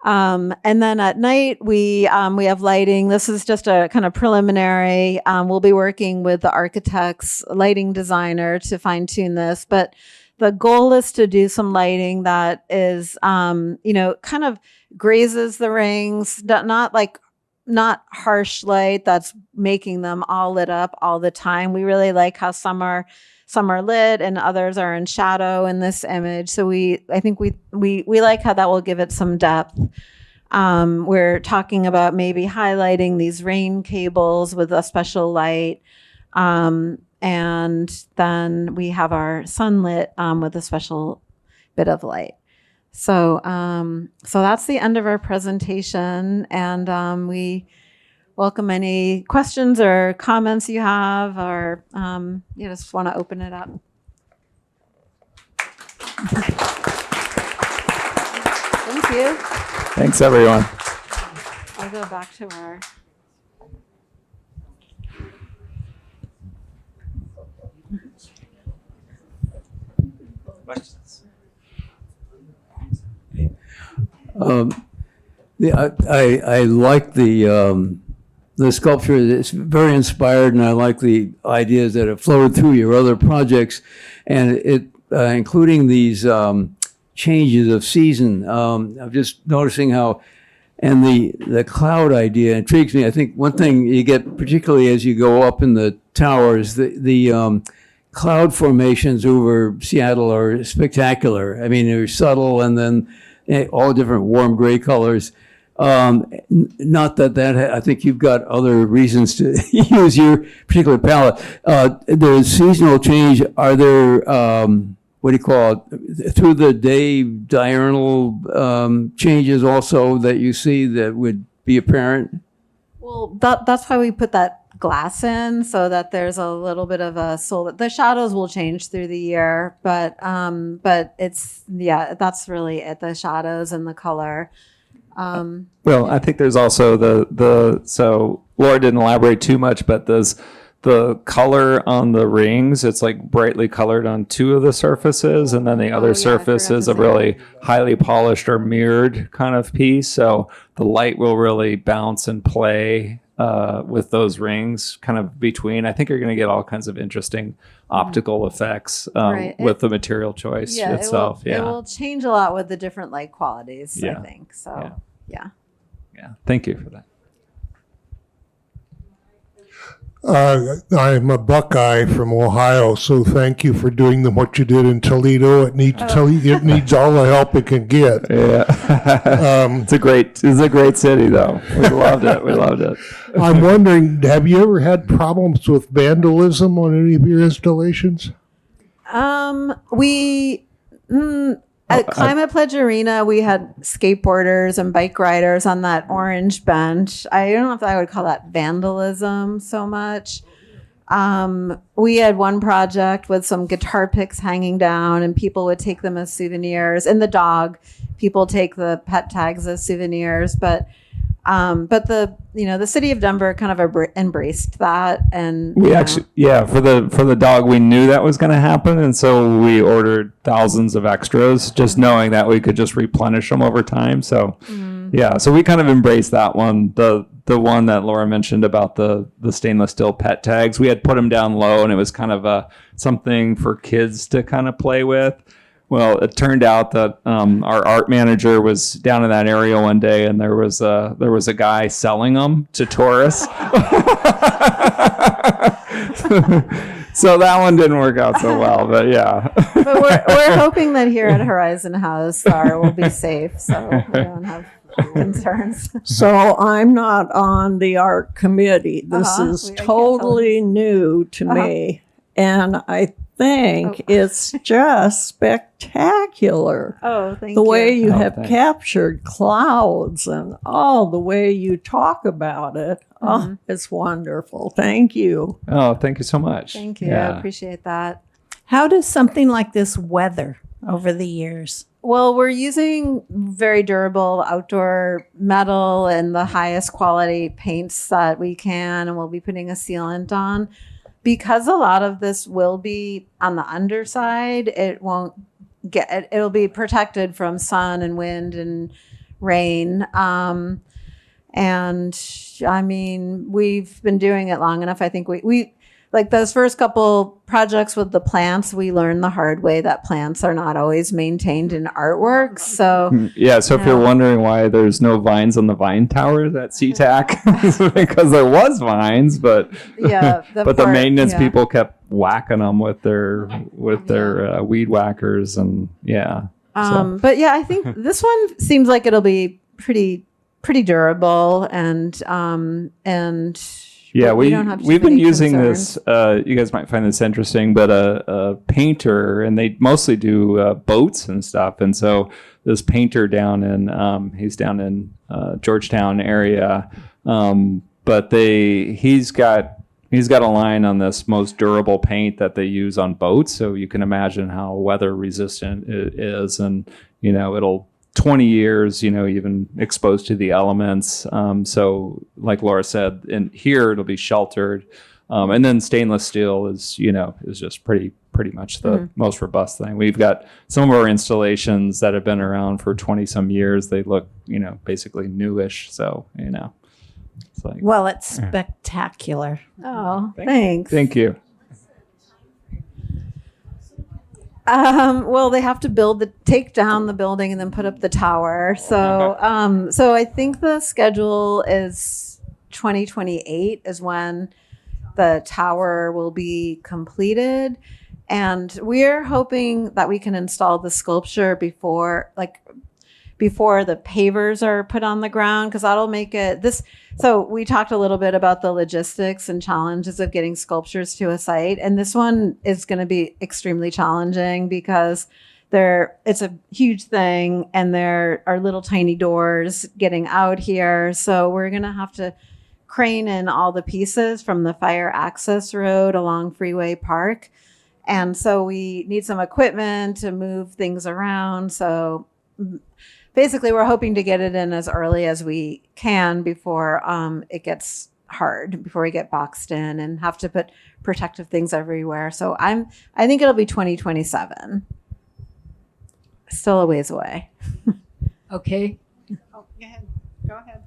And then at night, we have lighting. This is just a kind of preliminary. We'll be working with the architect's lighting designer to fine tune this, but the goal is to do some lighting that is, kind of grazes the rings, not harsh light that's making them all lit up all the time. We really like how some are lit and others are in shadow in this image. So I think we like how that will give it some depth. We're talking about maybe highlighting these rain cables with a special light. And then we have our sunlit with a special bit of light. So that's the end of our presentation, and we welcome any questions or comments you have, or you just want to open it up. Thank you. Thanks, everyone. I'll go back to our. Questions? I like the sculpture. It's very inspired, and I like the ideas that have flowed through your other projects, and it including these changes of season. I'm just noticing how, and the cloud idea intrigues me. I think one thing you get, particularly as you go up in the towers, the cloud formations over Seattle are spectacular. I mean, they're subtle, and then all different warm gray colors. Not that I think you've got other reasons to use your particular palette. The seasonal change, are there, what do you call it, through the day diurnal changes also that you see that would be apparent? Well, that's why we put that glass in, so that there's a little bit of a soul. The shadows will change through the year, but it's, that's really it, the shadows and the color. Well, I think there's also so Laura didn't elaborate too much, but the color on the rings, it's like brightly colored on two of the surfaces, and then the other yeah, I surface forgot is to a say really highly polished or mirrored kind of piece. So the light will really bounce and play with those rings kind of between. I think you're going to get all kinds of interesting optical effects Right. with the material choice itself. It will change a lot with the different light qualities, Yeah. I think. So, yeah. Yeah. Thank you for that. I'm a Buckeye from Ohio, so thank you for doing what you did in Toledo. It needs it needs all the help it can get. Yeah. It's a great city though. We loved it. We loved it. I'm wondering, have you ever had problems with vandalism on any of your installations? At Climate Pledge Arena, we had skateboarders and bike riders on that orange bench. I don't know if I would call that vandalism so much. We had one project with some guitar picks hanging down, and people would take them as souvenirs. And the dog, people take the pet tags as souvenirs. But the city of Denver kind of embraced that, and We actually, for the dog, we knew that was going to happen, and so we ordered thousands of extras, just knowing that we could just replenish them over time. So, so we kind of embraced that one. The one that Laura mentioned about the stainless steel pet tags, we had put them down low, and it was kind of something for kids to kind of play with. Well, it turned out that our art manager was down in that area one day, and there was a guy selling them to tourists. So that one didn't work out so well, but yeah. But we're hoping that here at Horizon House, Sarah will be safe, so we don't have concerns. So I'm not on the art committee. This is I can't totally new to me. And I think it's just spectacular. Oh, thank The you. way you have thanks. captured clouds and all the way you talk about it. Oh, it's wonderful. Thank you. Oh, thank you so much. Thank you. Yeah. I appreciate that. How does something like this weather over the years? Well, we're using very durable outdoor metal and the highest quality paints that we can, and we'll be putting a sealant on. Because a lot of this will be on the underside, it'll be protected from sun and wind and rain. And I mean, we've been doing it long enough. I think we like those first couple projects with the plants, we learned the hard way that plants are not always maintained in artwork. So Yeah, so if you're wondering why there's no vines on the vine towers at SeaTac, because there was vines, but the maintenance people kept whacking them with their weed whackers, and But yeah, I think this one seems like it'll be pretty durable, and yeah, we don't have too we've been many using concerns. this. You guys might find this interesting, but a painter, and they mostly do boats and stuff. And so this painter he's down in Georgetown area, but he's got a line on this most durable paint that they use on boats. So you can imagine how weather resistant it is, and it'll 20 years, even exposed to the elements. So like Laura said, in here it'll be sheltered. And then stainless steel is just pretty much the most robust thing. We've got some of our installations that have been around for 20 some years. They look, basically newish. So, it's like, Well, it's spectacular. Oh, thanks. thank you. Well, they have to take down the building and then put up the tower. So, so I think the schedule is 2028 is when the tower will be completed. And we're hoping that we can install the sculpture before the pavers are put on the ground, because that'll make it this. So we talked a little bit about the logistics and challenges of getting sculptures to a site. And this one is going to be extremely challenging because it's a huge thing, and there are little tiny doors getting out here. So we're going to have to crane in all the pieces from the fire access road along Freeway Park. And so we need some equipment to move things around. So basically, we're hoping to get it in as early as we can before it gets hard before we get boxed in and have to put protective things everywhere. So I think it'll be 2027. Still a ways away. Okay.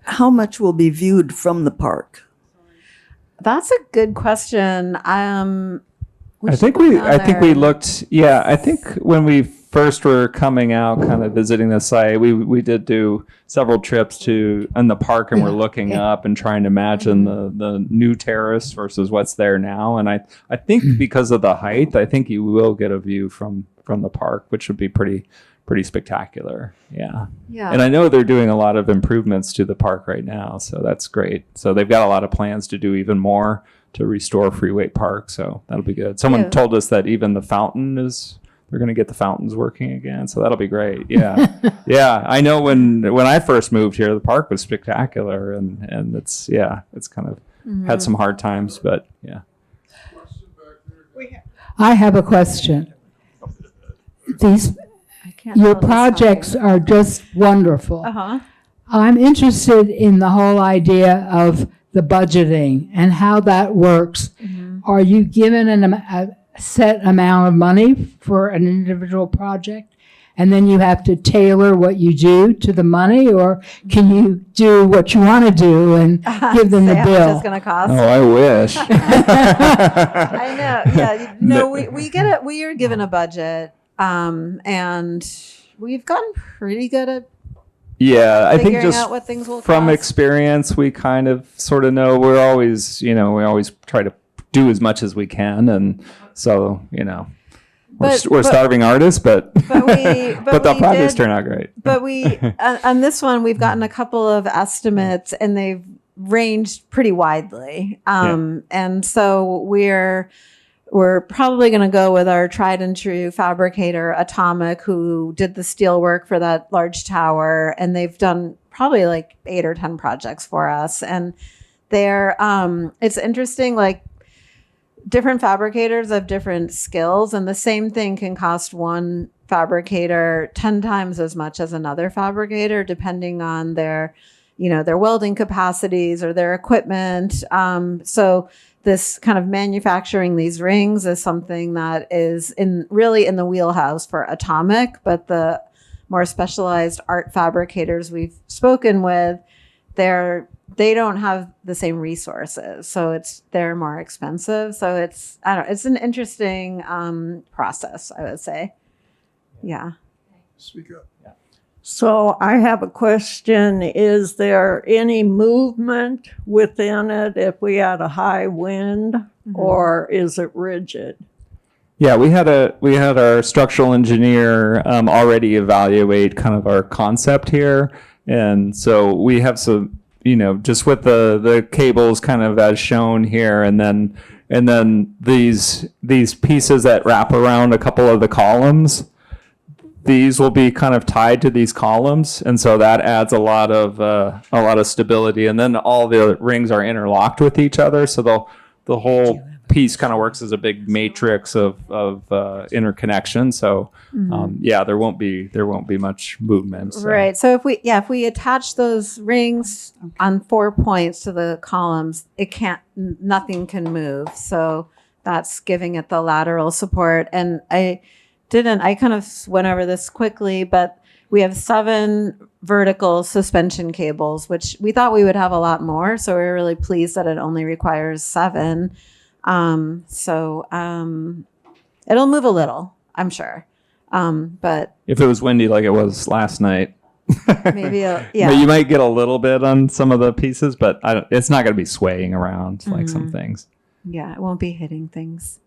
How much will be viewed from the park? That's a good question. I think we looked. Yeah, I think when we first were coming out, kind of visiting the site, we did do several trips in the park, and we're looking up and trying to imagine the new terrace versus what's there now. And I think because of the height, I think you will get a view from the park, which would be pretty spectacular. Yeah. And I know they're doing a lot of improvements to the park right now, so that's great. So they've got a lot of plans to do even more to restore Freeway Park, so that'll be good. Someone told us that even the fountain they're going to get the fountains working again, so that'll be great. Yeah. Yeah, I know when I first moved here, the park was spectacular, and it's kind of had some hard times, but yeah. I have a question. Your tell this projects are just wonderful. Uh-huh. I'm interested in the whole idea of the budgeting and how that works. Are you given a set amount of money for an individual project, and then you have to tailor what you do to the money, or can you do what you want to do and give them the Say how much bill? it's going to cost. Oh, I wish. I know. Yeah. No, we are given a budget, and we've gotten pretty good at Yeah, I think figuring just out what things will from cost. experience, we kind of sort of know we always try to do as much as we can, and so we're starving artists, but but the projects turn out great. But we on this one, we've gotten a couple of estimates, and they've ranged pretty widely. And so we're probably going to go with our tried and true fabricator, Atomic, who did the steel work for that large tower, and they've done probably like 8 or 10 projects for us. And it's interesting, like different fabricators have different skills, and the same thing can cost one fabricator 10 times as much as another fabricator, depending on their welding capacities or their equipment. So this kind of manufacturing these rings is something that is really in the wheelhouse for Atomic, but the more specialized art fabricators we've spoken with, they don't have the same resources, so they're more expensive. So it's an interesting process, I would say. Yeah. Speak up. So I have a question. Is there any movement within it if we had a high wind, or is it rigid? Yeah, we had our structural engineer already evaluate kind of our concept here, and so we have some, just with the cables kind of as shown here, and then these pieces that wrap around a couple of the columns. These will be kind of tied to these columns, and so that adds a lot of stability. And then all the rings are interlocked with each other, so the whole piece kind of works as a big matrix of interconnection. So there won't be much movement. So. Right. So if we attach those rings on 4 points to the columns, nothing can move. So that's giving it the lateral support. And I kind of went over this quickly, but we have 7 vertical suspension cables, which we thought we would have a lot more. So we're really pleased that it only requires 7. It'll move a little, I'm sure. But if it was windy like it was last night, maybe, you might get a little bit on some of the pieces, but it's not going to be swaying around like some things. Yeah, it won't be hitting things.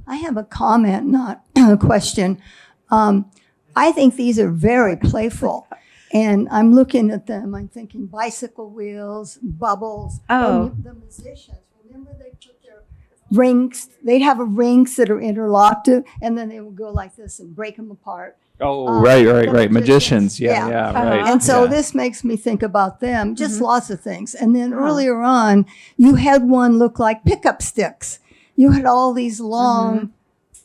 I have a comment, not a question. I think these are very playful. And I'm looking at them, I'm thinking bicycle wheels, bubbles. Oh. And the musicians, remember they put their rings, they'd have rings that are interlocked, and then they would go like this and break them apart. Oh, right. Magicians. Yeah. Right. And so this makes me think about them, just lots of things. And then earlier on, you had one look like pickup sticks. You had all these long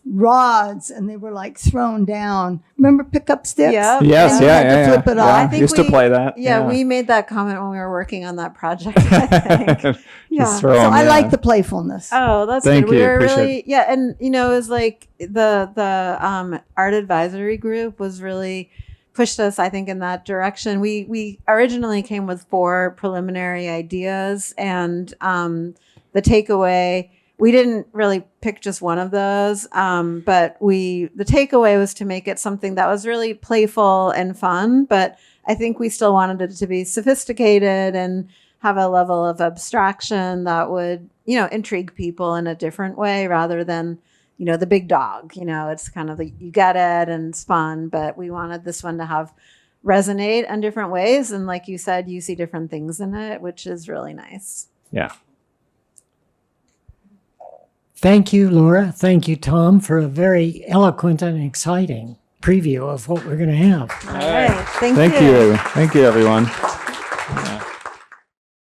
rods and they were like thrown down. Remember pickup sticks? Yep. Yes, And you yeah, had to yeah, flip it yeah. off. Yeah, I think used to we- play that. Yeah, we made that comment when we were working on that project, I think. Yeah. Just throw So 'em, I yeah. like the playfulness. Oh, that's Thank good. We you. were Appreciate really, yeah, and you know, it was like the art advisory group was really pushed us, I think, in that direction. We originally came with 4 preliminary ideas, and the takeaway, we didn't really pick just one of those, but the takeaway was to make it something that was really playful and fun, but I think we still wanted it to be sophisticated and have a level of abstraction that would, you know, intrigue people in a different way rather than, you know, the big dog. You know, it's kind of you get it and it's fun, but we wanted this one to have resonate in different ways. And like you said, you see different things in it, which is really nice. Yeah. Thank you, Laura. Thank you, Tom, for a very eloquent and exciting preview of what we're going to have. All right. Thank Thank you. Thank you, everyone.